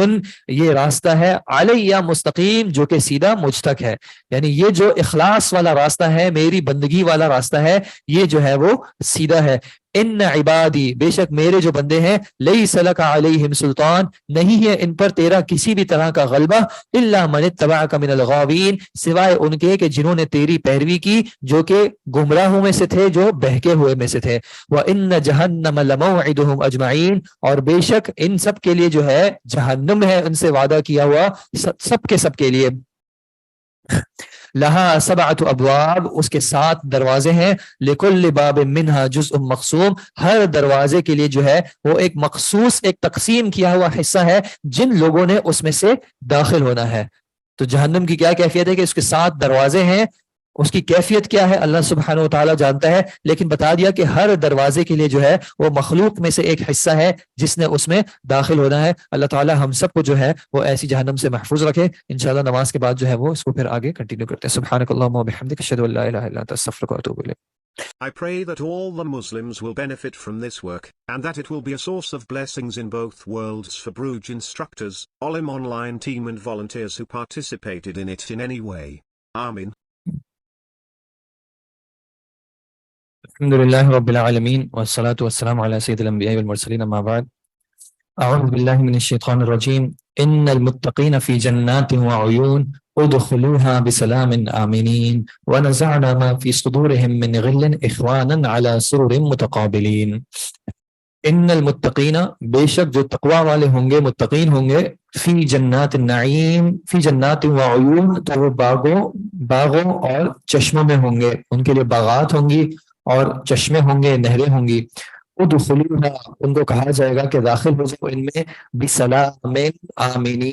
یہ راستہ ہے, علیہ مستقیم, جو کہ سیدھا مجھ تک ہے. یعنی یہ جو اخلاص والا راستہ ہے, میری بندگی والا راستہ ہے, یہ جو ہے وہ سیدھا ہے. ان عبادی بے شک میرے جو بندے ہیں لیس لک علیہم سلطان نہیں ہے ان پر تیرا کسی بھی طرح کا غلبہ الا من اتبعک من الغاوین سوائے ان کے کہ جنہوں نے تیری پیروی کی جو کہ گمراہوں میں سے تھے جو بہکے ہوئے میں سے تھے وان جہنم لموعدہم اجمعین اور بے شک ان سب کے لیے جو ہے جہنم ہے ان سے وعدہ کیا ہوا سب کے لیے لہا سبعت ابواب اس کے 7 دروازے ہیں لکل باب منہا جزء مقسوم ہر دروازے کے لیے جو ہے وہ ایک مخصوص ایک تقسیم کیا ہوا حصہ ہے جن لوگوں نے اس میں سے داخل ہونا ہے تو جہنم کی کیا کیفیت ہے کہ اس کے 7 دروازے ہیں اس کی کیفیت کیا ہے اللہ سبحانہ و تعالیٰ جانتا ہے لیکن بتا دیا کہ ہر دروازے کے لیے جو ہے وہ مخلوق میں سے ایک حصہ ہے جس نے اس میں داخل ہونا ہے اللہ تعالیٰ ہم سب کو جو ہے وہ ایسی جہنم سے محفوظ رکھے انشاءاللہ نماز کے بعد جو ہے وہ اس کو پھر آگے کنٹینیو کرتے ہیں سبحانک اللہم و بحمدک اشہد ان لا الہ الا انت استغفرک و اتوب الیک I pray that all the Muslims will benefit from this work, and that it will be a source of blessings in both worlds for Bruj instructors, Olim online team and volunteers who participated in it in any way. Amin. الحمدللہ رب العالمین والصلاة والسلام علی سید الانبیاء والمرسلین اما بعد اعوذ باللہ من الشیطان الرجیم ان المتقین فی جنات وعیون ادخلوها بسلام آمنین ونزعنا ما فی صدورهم من غل اخوانا على سرر متقابلین ان المتقین بے شک جو تقوی والے ہوں گے متقین ہوں گے فی جنات النعیم فی جنات وعیون تو وہ باغوں اور چشموں میں ہوں گے ان کے لیے باغات ہوں گی اور چشمے ہوں گے نہریں ہوں گی ادخلوها ان کو کہا جائے گا کہ داخل ہو جاؤ ان میں بسلام آمنین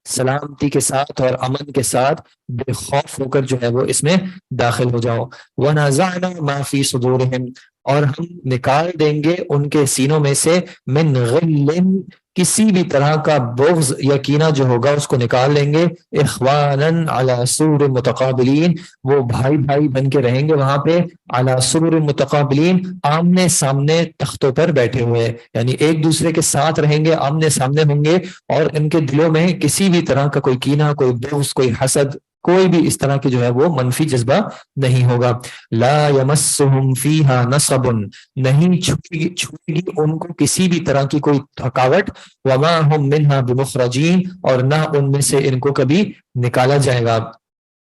سلامتی کے ساتھ اور امن کے ساتھ بے خوف ہو کر جو ہے وہ اس میں داخل ہو جاؤ ونزعنا ما فی صدورہم اور ہم نکال دیں گے ان کے سینوں میں سے من غل کسی بھی طرح کا بغض یا کینہ جو ہوگا اس کو نکال لیں گے اخوانا علی سرر متقابلین وہ بھائی بھائی بن کے رہیں گے وہاں پہ علی سرر متقابلین آمنے سامنے تختوں پر بیٹھے ہوئے یعنی ایک دوسرے کے ساتھ رہیں گے آمنے سامنے ہوں گے اور ان کے دلوں میں کسی بھی طرح کا کوئی کینہ کوئی بغض کوئی حسد کوئی بھی اس طرح کی جو ہے وہ منفی جذبہ نہیں ہوگا لا یمسہم فیہا نصب نہیں چھوئے گی ان کو کسی بھی طرح کی کوئی تھکاوٹ وما ہم منہا بمخرجین اور نہ ان میں سے ان کو کبھی نکالا جائے گا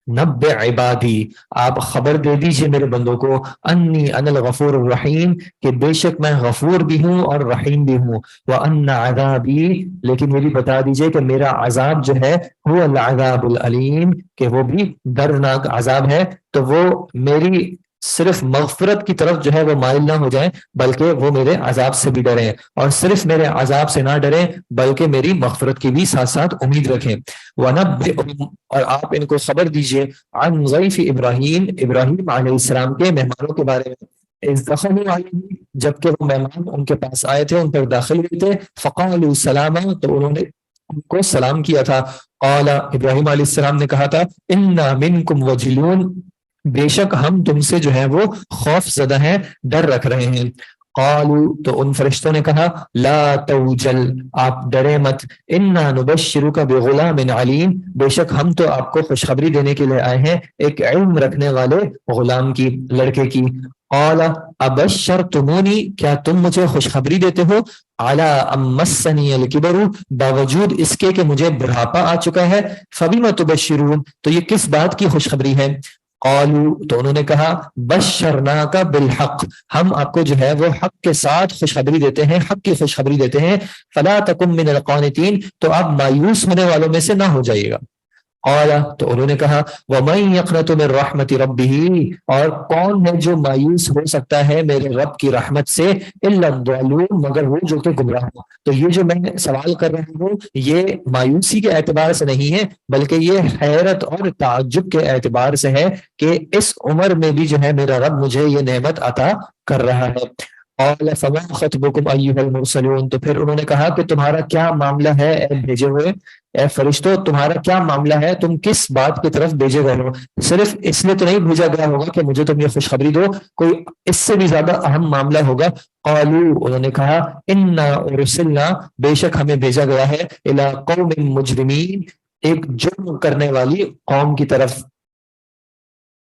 نبع عبادی آپ خبر دے دیجئے میرے بندوں کو انی انا الغفور الرحیم کہ بے شک میں غفور بھی ہوں اور رحیم بھی ہوں وان عذابی لیکن یہ بھی بتا دیجئے کہ میرا عذاب جو ہے هو العذاب العلیم کہ وہ بھی دردناک عذاب ہے تو وہ میری صرف مغفرت کی طرف جو ہے وہ مائل نہ ہو جائیں بلکہ وہ میرے عذاب سے بھی ڈریں اور صرف میرے عذاب سے نہ ڈریں بلکہ میری مغفرت کی بھی ساتھ ساتھ امید رکھیں وَنَبِّئْهُمْ اور آپ ان کو خبر دیجئے عن ضیف ابراہیم علیہ السلام کے مہمانوں کے بارے میں اذ دخلوا علیہ جبکہ وہ مہمان ان کے پاس آئے تھے ان پر داخل ہوئے تھے فقالوا سلاما تو انہوں نے ان کو سلام کیا تھا قال ابراہیم علیہ السلام نے کہا تھا انا منکم وجلون بے شک ہم تم سے جو ہے وہ خوف زدہ ہیں ڈر رکھ رہے ہیں قالوا تو ان فرشتوں نے کہا لا توجل آپ ڈرے مت انا نبشرک بغلام علیم بے شک ہم تو آپ کو خوشخبری دینے کے لیے آئے ہیں ایک علم رکھنے والے غلام کی لڑکے کی قال ابشرتمونی کیا تم مجھے خوشخبری دیتے ہو علی ام مسنی الکبر باوجود اس کے کہ مجھے بڑھاپا آ چکا ہے فبما تبشرون تو یہ کس بات کی خوشخبری ہے قالوا تو انہوں نے کہا بشرناک بالحق ہم آپ کو جو ہے وہ حق کے ساتھ خوشخبری دیتے ہیں حق کی خوشخبری دیتے ہیں فلا تکن من القانتین تو آپ مایوس ہونے والوں میں سے نہ ہو جائیے گا قال تو انہوں نے کہا وَمَن يَقْنَطُ مِن رَحْمَةِ رَبِّهِ اور کون ہے جو مایوس ہو سکتا ہے میرے رب کی رحمت سے الا الضالون مگر وہ جو کہ گمراہ ہو تو یہ جو میں سوال کر رہا ہوں یہ مایوسی کے اعتبار سے نہیں ہے بلکہ یہ حیرت اور تعجب کے اعتبار سے ہے کہ اس عمر میں بھی جو ہے میرا رب مجھے یہ نعمت عطا کر رہا ہے قال فما خطبكم ايها المرسلون تو پھر انہوں نے کہا کہ تمہارا کیا معاملہ ہے اے بھیجے ہوئے اے فرشتوں تمہارا کیا معاملہ ہے تم کس بات کی طرف بھیجے گئے ہو صرف اس لیے تو نہیں بھیجا گیا ہوگا کہ مجھے تم یہ خوشخبری دو کوئی اس سے بھی زیادہ اہم معاملہ ہوگا قالوا انہوں نے کہا انا ارسلنا بے شک ہمیں بھیجا گیا ہے الی قوم مجرمین ایک جرم کرنے والی قوم کی طرف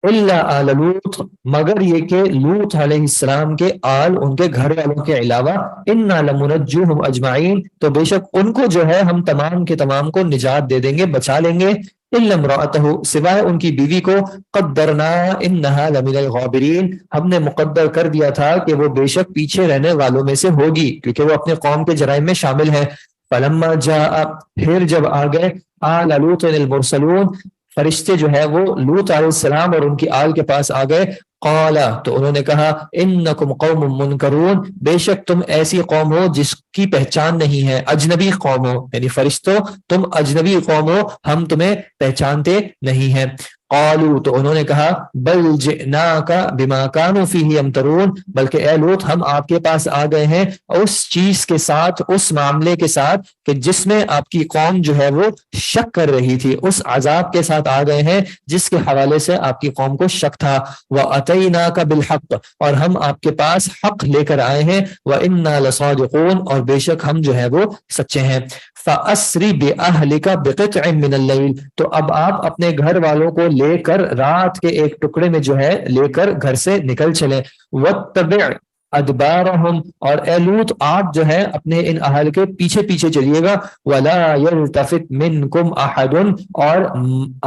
الا آل لوط، مگر یہ کہ لوط علیہ السلام کے آل، ان کے گھر والوں کے علاوہ، انا لمنجوہم اجمعین، تو بے شک ان کو جو ہے ہم تمام کے تمام کو نجات دے دیں گے، بچا لیں گے، الا امرأتہ، سوائے ان کی بیوی کو، قدرنا انہا لمن الغابرین، ہم نے مقدر کر دیا تھا کہ وہ بے شک پیچھے رہنے والوں میں سے ہوگی، کیونکہ وہ اپنے قوم کے جرائم میں شامل ہے۔ فلما جاء، پھر جب آ گئے، آل لوط المرسلون، فرشتے جو ہے وہ لوط علیہ السلام اور ان کی آل کے پاس آ گئے، قالا، تو انہوں نے کہا، انکم قوم منکرون، بے شک تم ایسی قوم ہو جس کی پہچان نہیں ہے، اجنبی قوم ہو، یعنی فرشتوں تم اجنبی قوم ہو، ہم تمہیں پہچانتے نہیں ہیں۔ قالوا، تو انہوں نے کہا، بل جئناک بما كانوا فیہ یمترون، بلکہ اے لوط ہم آپ کے پاس آ گئے ہیں اس چیز کے ساتھ، اس معاملے کے ساتھ کہ جس میں آپ کی قوم جو ہے وہ شک کر رہی تھی، اس عذاب کے ساتھ آ گئے ہیں جس کے حوالے سے آپ کی قوم کو شک تھا۔ وَأَتَيْنَاكَ بِالْحَقِّ، اور ہم آپ کے پاس حق لے کر آئے ہیں، وَإِنَّا لَصَادِقُونَ، اور بے شک ہم جو ہے وہ سچے ہیں۔ فَأَسْرِ بِأَهْلِكَ بِقِطْعٍ مِّنَ اللَّيْلِ، تو اب آپ اپنے گھر والوں کو لے کر رات کے ایک ٹکڑے میں جو ہے لے کر گھر سے نکل چلے، وَاتَّبِعْ ادبارہم، اور اے لوط آپ جو ہے اپنے ان اہل کے پیچھے پیچھے چلیے گا، ولا یلتفت منکم احد، اور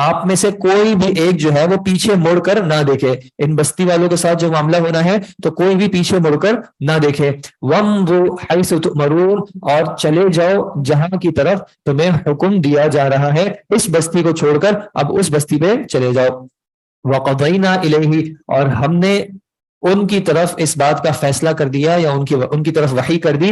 آپ میں سے کوئی بھی ایک جو ہے وہ پیچھے مڑ کر نہ دیکھے، ان بستی والوں کے ساتھ جو معاملہ ہونا ہے تو کوئی بھی پیچھے مڑ کر نہ دیکھے۔ وامضوا حیث تؤمرون، اور چلے جاؤ جہاں کی طرف تمہیں حکم دیا جا رہا ہے، اس بستی کو چھوڑ کر اب اس بستی پہ چلے جاؤ۔ وقضینا الیہ، اور ہم نے ان کی طرف اس بات کا فیصلہ کر دیا یا ان کی طرف وحی کر دی،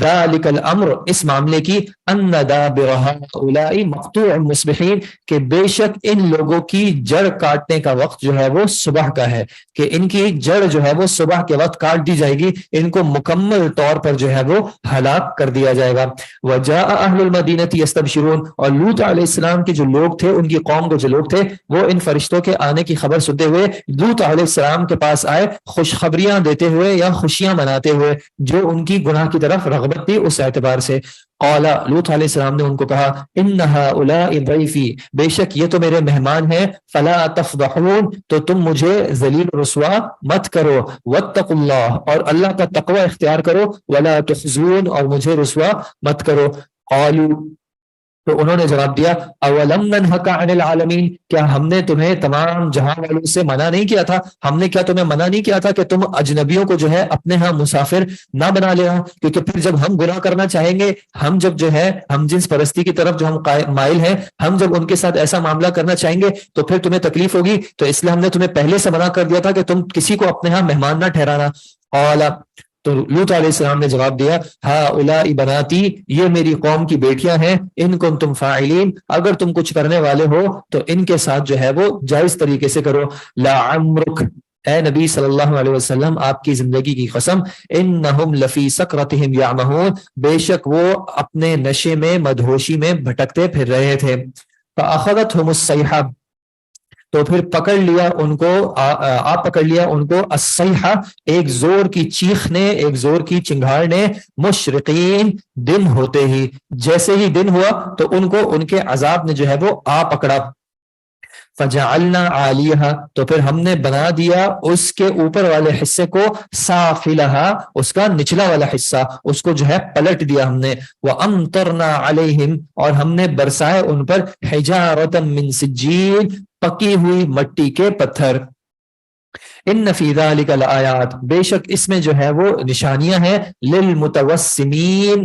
ذالک الامر، اس معاملے کی، ان دابر ہؤلاء مقطوع مصبحین، کہ بے شک ان لوگوں کی جڑ کاٹنے کا وقت جو ہے وہ صبح کا ہے، کہ ان کی جڑ جو ہے وہ صبح کے وقت کاٹ دی جائے گی، ان کو مکمل طور پر جو ہے وہ ہلاک کر دیا جائے گا۔ وجاء اہل المدینہ یستبشرون، اور لوط علیہ السلام کے جو لوگ تھے، ان کی قوم کے جو لوگ تھے، وہ ان فرشتوں کے آنے کی خبر سنتے ہوئے لوط علیہ السلام کے پاس آئے، خوشخبریاں دیتے ہوئے یا خوشیاں مناتے ہوئے، جو ان کی گناہ کی طرف رغبت تھی اس اعتبار سے۔ قالا، لوط علیہ السلام نے ان کو کہا، ان ہؤلاء ضیفی، بے شک یہ تو میرے مہمان ہیں، فلا تفضحون، تو تم مجھے ذلیل و رسوا مت کرو، واتقوا اللہ، اور اللہ کا تقوی اختیار کرو، ولا تخزون، اور مجھے رسوا مت کرو۔ قالوا، تو انہوں نے جواب دیا، اولم ننہک عن العالمین، کیا ہم نے تمہیں تمام جہاں والوں سے منع نہیں کیا تھا؟ ہم نے کیا تمہیں منع نہیں کیا تھا کہ تم اجنبیوں کو جو ہے اپنے ہاں مسافر نہ بنا لینا؟ کیونکہ پھر جب ہم گناہ کرنا چاہیں گے، ہم جب جو ہے ہم جنس پرستی کی طرف جو ہم مائل ہیں، ہم جب ان کے ساتھ ایسا معاملہ کرنا چاہیں گے تو پھر تمہیں تکلیف ہوگی، تو اس لیے ہم نے تمہیں پہلے سے منع کر دیا تھا کہ تم کسی کو اپنے ہاں مہمان نہ ٹھہرانا۔ قال، تو لوط علیہ السلام نے جواب دیا، ہؤلاء بناتی، یہ میری قوم کی بیٹیاں ہیں، ان کنتم فاعلین، اگر تم کچھ کرنے والے ہو تو ان کے ساتھ جو ہے وہ جائز طریقے سے کرو۔ لعمرک، اے نبی صلی اللہ علیہ وسلم آپ کی زندگی کی قسم، انہم لفی سکرتہم یعمہون، بے شک وہ اپنے نشے میں، مدہوشی میں بھٹکتے پھر رہے تھے۔ فاخذتہم الصیحہ، تو پھر پکڑ لیا ان کو، آپ پکڑ لیا ان کو، الصیحہ، ایک زور کی چیخ نے، ایک زور کی چنگھاڑ نے، مشرقین، دن ہوتے ہی، جیسے ہی دن ہوا تو ان کو ان کے عذاب نے جو ہے وہ آ پکڑا۔ فجعلنا عالیہا، تو پھر ہم نے بنا دیا اس کے اوپر والے حصے کو، سافلہا، اس کا نچلا والا حصہ، اس کو جو ہے پلٹ دیا ہم نے۔ وامطرنا علیہم، اور ہم نے برسائے ان پر، حجارۃ من سجیل، پکی ہوئی مٹی کے پتھر۔ ان فی ذلک لآیات، بے شک اس میں جو ہے وہ نشانیاں ہیں، للمتوسمین،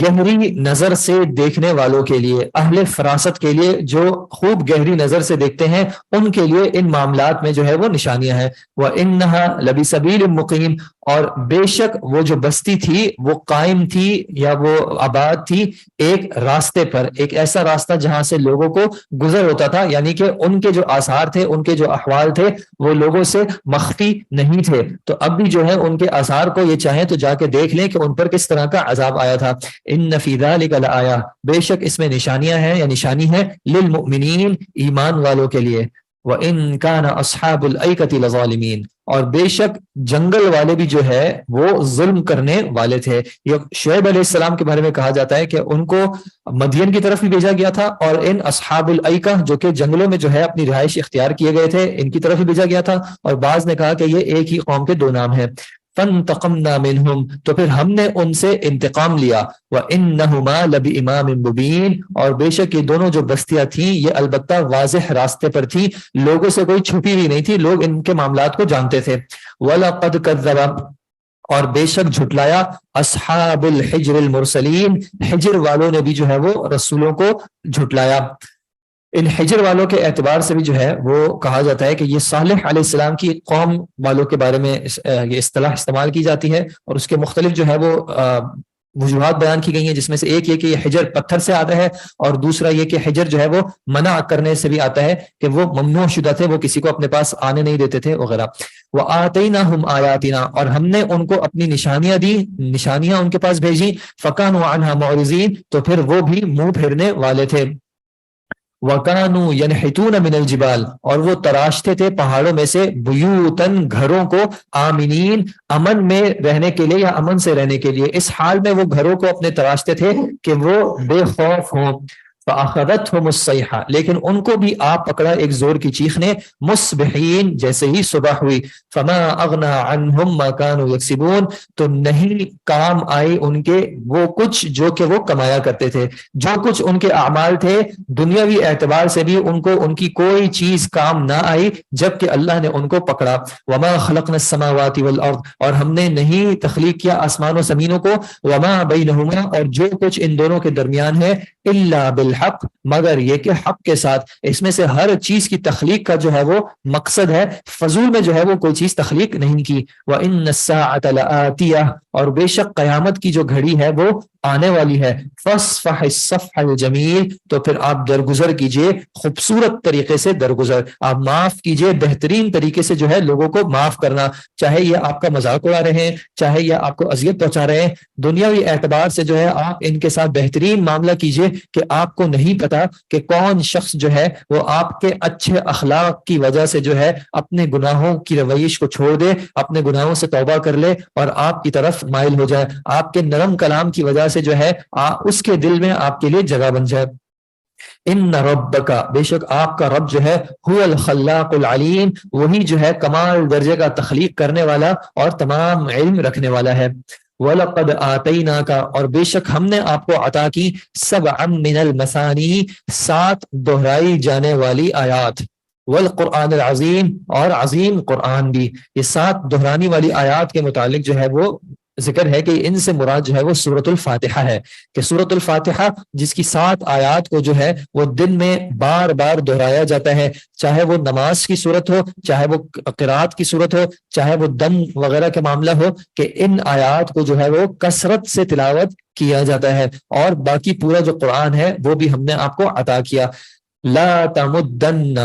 گہری نظر سے دیکھنے والوں کے لیے، اہل فراست کے لیے، جو خوب گہری نظر سے دیکھتے ہیں ان کے لیے ان معاملات میں جو ہے وہ نشانیاں ہیں۔ وَإِنَّهَا لَبِسَبِيلٍ مُقِيمٍ، اور بے شک وہ جو بستی تھی وہ قائم تھی یا وہ آباد تھی ایک راستے پر، ایک ایسا راستہ جہاں سے لوگوں کو گزر ہوتا تھا، یعنی کہ ان کے جو آثار تھے، ان کے جو احوال تھے وہ لوگوں سے مخفی نہیں تھے، تو اب بھی جو ہے ان کے آثار کو یہ چاہیں تو جا کے دیکھ لیں کہ ان پر کس طرح کا عذاب آیا تھا۔ ان فی ذلک لآیہ، بے شک اس میں نشانیاں ہیں یا نشانی ہے، للمؤمنین، ایمان والوں کے لیے۔ وَإِن كَانَ أَصْحَابُ الْأَيْكَةِ لَظَالِمِينَ، اور بے شک جنگل والے بھی جو ہے وہ ظلم کرنے والے تھے. یہ شعیب علیہ السلام کے بارے میں کہا جاتا ہے کہ ان کو مدین کی طرف بھی بھیجا گیا تھا اور ان اصحاب الایکہ جو کہ جنگلوں میں جو ہے اپنی رہائش اختیار کیے گئے تھے ان کی طرف بھی بھیجا گیا تھا. اور بعض نے کہا کہ یہ ایک ہی قوم کے دو نام ہیں. فانتقمنا منہم تو پھر ہم نے ان سے انتقام لیا. وَإِنَّهُمَا لَبِإِمَامٍ مُبِينٍ اور بے شک یہ دونوں جو بستیاں تھیں یہ البتہ واضح راستے پر تھی, لوگوں سے کوئی چھپی ہوئی نہیں تھی, لوگ ان کے معاملات کو جانتے تھے. وَلَقَدْ كَذَّبَ اور بے شک جھٹلایا اصحاب الحجر المرسلین, حجر والوں نے بھی جو ہے وہ رسولوں کو جھٹلایا. ان حجر والوں کے اعتبار سے بھی جو ہے وہ کہا جاتا ہے کہ یہ صالح علیہ السلام کی قوم والوں کے بارے میں یہ اصطلاح استعمال کی جاتی ہے, اور اس کے مختلف جو ہے وہ وجوہات بیان کی گئی ہیں, جس میں سے ایک یہ کہ یہ حجر پتھر سے آتا ہے, اور دوسرا یہ کہ حجر جو ہے وہ منع کرنے سے بھی آتا ہے کہ وہ ممنوع شدہ تھے, وہ کسی کو اپنے پاس آنے نہیں دیتے تھے وغیرہ. وَآتَيْنَاهُمْ آیَاتِنَا اور ہم نے ان کو اپنی نشانیاں دی, نشانیاں ان کے پاس بھیجی. فَكَانُوا عَنْهَا مُعْرِضِينَ تو پھر وہ بھی منہ پھیرنے والے تھے. وَكَانُوا يَنْحِتُونَ مِنَ الْجِبَالِ اور وہ تراشتے تھے پہاڑوں میں سے, بیوتن گھروں کو, آمنین امن میں رہنے کے لیے یا امن سے رہنے کے لیے, اس حال میں وہ گھروں کو اپنے تراشتے تھے کہ وہ بے خوف ہوں. فَأَخَذَتْهُمُ الصَّيْحَةُ لیکن ان کو بھی آپ پکڑا ایک زور کی چیخ نے, مصبحین جیسے ہی صبح ہوئی. فَمَا أَغْنَى عَنْهُمْ مَا كَانُوا يَكْسِبُونَ تو نہیں کام آئی ان کے وہ کچھ جو کہ وہ کمایا کرتے تھے, جو کچھ ان کے اعمال تھے دنیاوی اعتبار سے بھی ان کو ان کی کوئی چیز کام نہ آئی جبکہ اللہ نے ان کو پکڑا. وَمَا خَلَقْنَا السَّمَاوَاتِ وَالْأَرْضَ اور ہم نے نہیں تخلیق کیا آسمان و زمینوں کو, وَمَا بَيْنَهُمَا اور جو کچھ ان دونوں کے درمیان ہے, إِلَّا بِالْحَقِّ مگر یہ کہ حق کے ساتھ. اس میں سے ہر چیز کی تخلیق کا جو ہے وہ مقصد ہے, فضول میں جو ہے وہ کوئی چیز تخلیق نہیں کی. وَإِنَّ السَّاعَةَ لَآتِيَةٌ اور بے شک قیامت کی جو گھڑی ہے وہ آنے والی ہے. فَاصْفَحِ الصَّفْحَ الْجَمِيلَ تو پھر آپ درگزر کیجئے خوبصورت طریقے سے درگزر, آپ معاف کیجئے بہترین طریقے سے, جو ہے لوگوں کو معاف کرنا, چاہے یہ آپ کا مذاق اڑا رہے ہیں, چاہے یہ آپ کو اذیت پہنچا رہے ہیں, دنیاوی اعتبار سے جو ہے آپ ان کے ساتھ بہترین معاملہ کیجئے کہ آپ کو نہیں پتا کہ کون شخص جو ہے وہ آپ کے اچھے اخلاق کی وجہ سے جو ہے اپنے گناہوں کی رویش کو چھوڑ دے, اپنے گناہوں سے توبہ کر لے اور آپ کی طرف مائل ہو جائے, آپ کے نرم کلام کی وجہ سے جو ہے اس کے دل میں آپ کے لیے جگہ بن جائے. ان ربک بے شک آپ کا رب جو ہے هو الخلاق العلیم وہی جو ہے کمال درجے کا تخلیق کرنے والا اور تمام علم رکھنے والا ہے. وَلَقَدْ آتَيْنَاكَ اور بے شک ہم نے آپ کو عطا کی, سبعا من المثانی 7 دہرائی جانے والی آیات, والقرآن العظیم اور عظیم قرآن بھی. یہ 7 دہرانی والی آیات کے متعلق جو ہے وہ ذکر ہے کہ ان سے مراد جو ہے وہ سورۃ الفاتحہ ہے, کہ سورۃ الفاتحہ جس کی 7 آیات کو جو ہے وہ دن میں بار بار دہرایا جاتا ہے, چاہے وہ نماز کی صورت ہو, چاہے وہ قرات کی صورت ہو, چاہے وہ دم وغیرہ کے معاملہ ہو, کہ ان آیات کو جو ہے وہ کثرت سے تلاوت کیا جاتا ہے. اور باقی پورا جو قرآن ہے وہ بھی ہم نے آپ کو عطا کیا. لا تمدن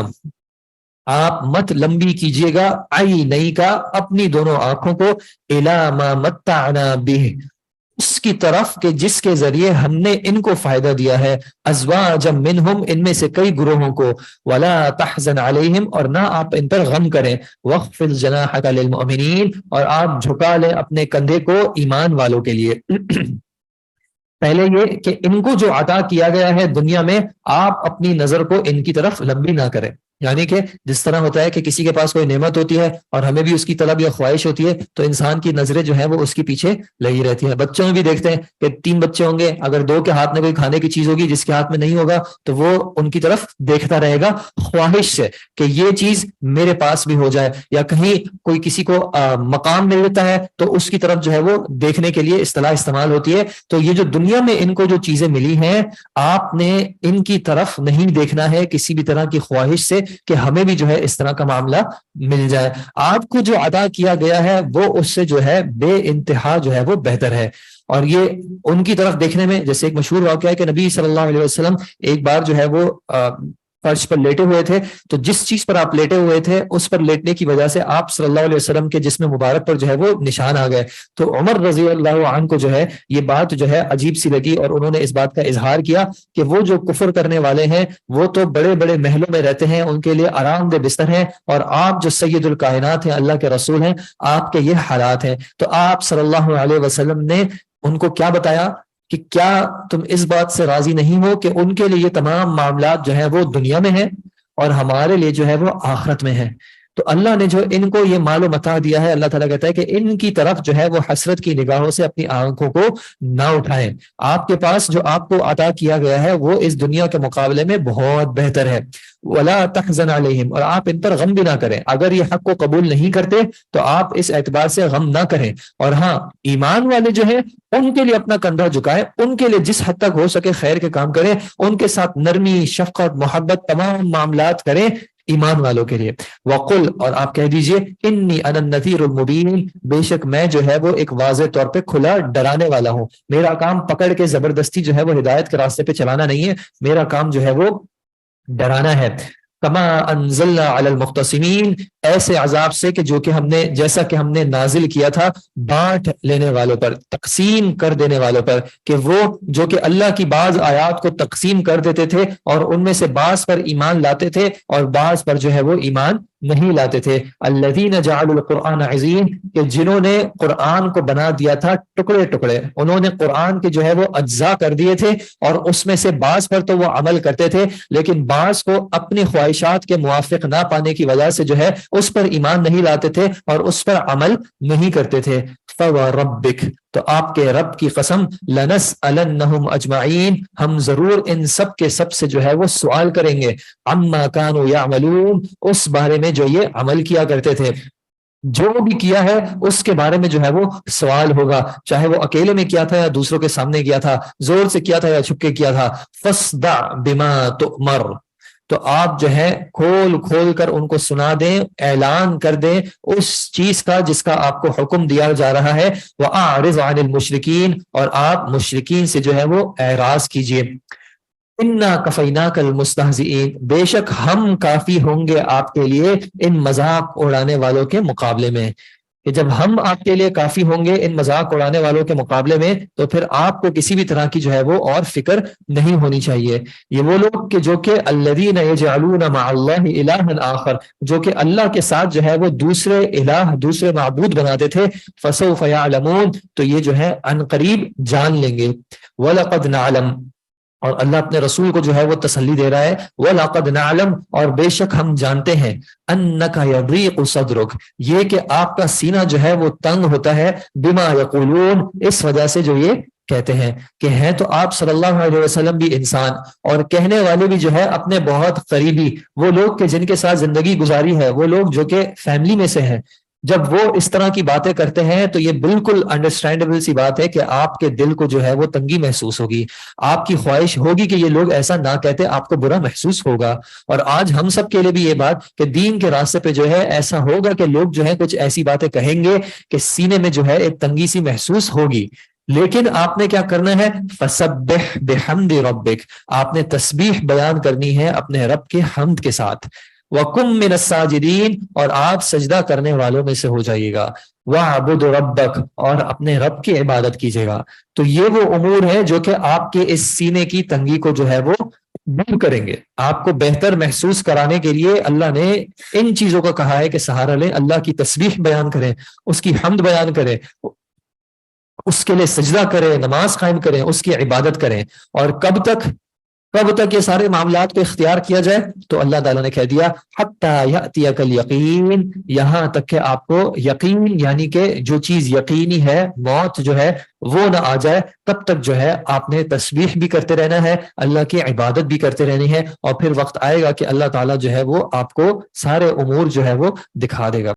آپ مت لمبی کیجئے گا, عینئی کا اپنی دونوں آنکھوں کو, الی ما متعنا بہ اس کی طرف کہ جس کے ذریعے ہم نے ان کو فائدہ دیا ہے, ازواجا منہم ان میں سے کئی گروہوں کو, ولا تحزن علیہم اور نہ آپ ان پر غم کریں, واخفض جناحک للمؤمنین اور آپ جھکا لیں اپنے کندھے کو ایمان والوں کے لیے. پہلے یہ کہ ان کو جو عطا کیا گیا ہے دنیا میں, آپ اپنی نظر کو ان کی طرف لمبی نہ کریں. یعنی کہ جس طرح ہوتا ہے کہ کسی کے پاس کوئی نعمت ہوتی ہے اور ہمیں بھی اس کی طلب یا خواہش ہوتی ہے, تو انسان کی نظریں جو ہیں وہ اس کے پیچھے لگی رہتی ہیں. بچوں میں بھی دیکھتے ہیں کہ 3 بچے ہوں گے, اگر 2 کے ہاتھ میں کوئی کھانے کی چیز ہوگی, جس کے ہاتھ میں نہیں ہوگا تو وہ ان کی طرف دیکھتا رہے گا خواہش سے کہ یہ چیز میرے پاس بھی ہو جائے, یا کہیں کوئی کسی کو مقام مل لیتا ہے تو اس کی طرف جو ہے وہ دیکھنے کے لیے اصطلاح استعمال ہوتی ہے. تو یہ جو دنیا میں ان کو جو چیزیں ملی ہیں, آپ نے ان کی طرف نہیں دیکھنا ہے کسی بھی طرح کی خواہش سے کہ ہمیں بھی جو ہے اس طرح کا معاملہ مل جائے. آپ کو جو عطا کیا گیا ہے وہ اس سے جو ہے بے انتہا جو ہے وہ بہتر ہے. اور یہ ان کی طرف دیکھنے میں, جیسے ایک مشہور واقعہ ہے کہ نبی صلی اللہ علیہ وسلم ایک بار جو ہے وہ فرش پر لیٹے ہوئے تھے، تو جس چیز پر آپ لیٹے ہوئے تھے اس پر لیٹنے کی وجہ سے آپ صلی اللہ علیہ وسلم کے جسم مبارک پر جو ہے وہ نشان آ گئے. تو عمر رضی اللہ عنہ کو جو ہے یہ بات جو ہے عجیب سی لگی، اور انہوں نے اس بات کا اظہار کیا کہ وہ جو کفر کرنے والے ہیں وہ تو بڑے بڑے محلوں میں رہتے ہیں، ان کے لیے آرام دہ بستر ہے، اور آپ جو سید الکائنات ہیں، اللہ کے رسول ہیں، آپ کے یہ حالات ہیں. تو آپ صلی اللہ علیہ وسلم نے ان کو کیا بتایا کہ کیا تم اس بات سے راضی نہیں ہو کہ ان کے لیے یہ تمام معاملات جو ہے وہ دنیا میں ہیں اور ہمارے لیے جو ہے وہ آخرت میں ہے. تو اللہ نے جو ان کو یہ مال و متاع دیا ہے، اللہ تعالیٰ کہتا ہے کہ ان کی طرف جو ہے وہ حسرت کی نگاہوں سے اپنی آنکھوں کو نہ اٹھائیں. آپ کے پاس جو آپ کو عطا کیا گیا ہے وہ اس دنیا کے مقابلے میں بہت بہتر ہے. ولا تحزن علیہم، اور آپ ان پر غم بھی نہ کریں. اگر یہ حق کو قبول نہیں کرتے تو آپ اس اعتبار سے غم نہ کریں. اور ہاں، ایمان والے جو ہیں ان کے لیے اپنا کندھا جھکائیں، ان کے لیے جس حد تک ہو سکے خیر کے کام کریں، ان کے ساتھ نرمی، شفقت، محبت، تمام معاملات کریں ایمان والوں کے لیے. وقل، اور آپ کہہ دیجئے، انی انا النذیر المبین، بے شک میں جو ہے وہ ایک واضح طور پہ کھلا ڈرانے والا ہوں. میرا کام پکڑ کے زبردستی جو ہے وہ ہدایت کے راستے پہ چلانا نہیں ہے، میرا کام جو ہے وہ ڈرانا ہے. کما انزلنا علی المقتسمین، ایسے عذاب سے کہ جو کہ ہم نے، جیسا کہ ہم نے نازل کیا تھا بانٹ لینے والوں پر، تقسیم کر دینے والوں پر، کہ وہ جو کہ اللہ کی بعض آیات کو تقسیم کر دیتے تھے اور ان میں سے بعض پر ایمان لاتے تھے اور بعض پر جو ہے وہ ایمان نہیں لاتے تھے. الذین جعلوا القرآن عظیم، کہ جنہوں نے قرآن کو بنا دیا تھا ٹکڑے ٹکڑے، انہوں نے قرآن کے جو ہے وہ اجزاء کر دیے تھے، اور اس میں سے بعض پر تو وہ عمل کرتے تھے لیکن بعض کو اپنی خواہشات کے موافق نہ پانے کی وجہ سے جو ہے اس پر ایمان نہیں لاتے تھے اور اس پر عمل نہیں کرتے تھے. فَوَرَبِّكَ، تو آپ کے رب کی قسم، لَنَسْأَلَنَّهُمْ أَجْمَعِينَ، ہم ضرور ان سب کے سب سے جو ہے وہ سوال کریں گے، عَمَّا كَانُوا يَعْمَلُونَ، اس بارے میں جو یہ عمل کیا کرتے تھے. جو بھی کیا ہے اس کے بارے میں جو ہے وہ سوال ہوگا، چاہے وہ اکیلے میں کیا تھا یا دوسروں کے سامنے کیا تھا، زور سے کیا تھا یا چھپ کے کیا تھا. فَاصْدَعْ بِمَا تُؤْمَرُ، تو آپ جو ہے کھول کھول کر ان کو سنا دیں، اعلان کر دیں اس چیز کا جس کا آپ کو حکم دیا جا رہا ہے. وَأَعْرِضْ عَنِ الْمُشْرِكِينَ، اور آپ مشرکین سے جو ہے وہ اعراض کیجیے. اِنَّا كَفَيْنَاكَ الْمُسْتَهْزِئِينَ، بے شک ہم کافی ہوں گے آپ کے لیے ان مذاق اڑانے والوں کے مقابلے میں. کہ جب ہم آپ کے لیے کافی ہوں گے ان مذاق اڑانے والوں کے مقابلے میں، تو پھر آپ کو کسی بھی طرح کی جو ہے وہ اور فکر نہیں ہونی چاہیے. یہ وہ لوگ کہ جو کہ الذین یجعلون مع اللہ الہا آخر، جو کہ اللہ کے ساتھ جو ہے وہ دوسرے الہ، دوسرے معبود بناتے تھے. فسوف یعلمون، تو یہ جو ہے عن قریب جان لیں گے. وَلَقَدْ نَعْلَمُ، اور اللہ اپنے رسول کو جو ہے وہ تسلی دے رہا ہے. وَلَقَدْ نَعْلَمُ، اور بے شک ہم جانتے ہیں، أَنَّكَ يَضِيقُ صَدْرُكَ، یہ کہ آپ کا سینہ جو ہے وہ تنگ ہوتا ہے، بِمَا يَقُولُونَ، اس وجہ سے جو یہ کہتے ہیں. کہ ہیں تو آپ صلی اللہ علیہ وسلم بھی انسان، اور کہنے والے بھی جو ہے اپنے بہت قریبی، وہ لوگ کہ جن کے ساتھ زندگی گزاری ہے، وہ لوگ جو کہ فیملی میں سے ہیں. جب وہ اس طرح کی باتیں کرتے ہیں تو یہ بالکل انڈرسٹینڈیبل سی بات ہے کہ آپ کے دل کو جو ہے وہ تنگی محسوس ہوگی، آپ کی خواہش ہوگی کہ یہ لوگ ایسا نہ کہتے، آپ کو برا محسوس ہوگا. اور آج ہم سب کے لیے بھی یہ بات کہ دین کے راستے پہ جو ہے ایسا ہوگا کہ لوگ جو ہے کچھ ایسی باتیں کہیں گے کہ سینے میں جو ہے ایک تنگی سی محسوس ہوگی. لیکن آپ نے کیا کرنا ہے؟ فَسَبِّحْ بِحَمْدِ رَبِّكَ، آپ نے تسبیح بیان کرنی ہے اپنے رب کے حمد کے ساتھ. وَقُمْ مِنَ السَّاجِدِينَ، اور آپ سجدہ کرنے والوں میں سے ہو جائیے گا. وَاعْبُدْ رَبَّكَ، اور اپنے رب کی عبادت کیجیے گا. تو یہ وہ امور ہے جو کہ آپ کے اس سینے کی تنگی کو جو ہے وہ دور کریں گے. آپ کو بہتر محسوس کرانے کے لیے اللہ نے ان چیزوں کا کہا ہے کہ سہارا لیں، اللہ کی تسبیح بیان کریں، اس کی حمد بیان کریں، اس کے لیے سجدہ کریں، نماز قائم کریں، اس کی عبادت کریں. اور کب تک یہ سارے معاملات کو اختیار کیا جائے؟ تو اللہ تعالیٰ نے کہہ دیا حَتَّى يَأْتِيَكَ الْيَقِينَ، یہاں تک کہ آپ کو یقین، یعنی کہ جو چیز یقینی ہے، موت جو ہے وہ نہ آ جائے. تب تک جو ہے آپ نے تسبیح بھی کرتے رہنا ہے، اللہ کی عبادت بھی کرتے رہنی ہے، اور پھر وقت آئے گا کہ اللہ تعالیٰ جو ہے وہ آپ کو سارے امور جو ہے وہ دکھا دے گا.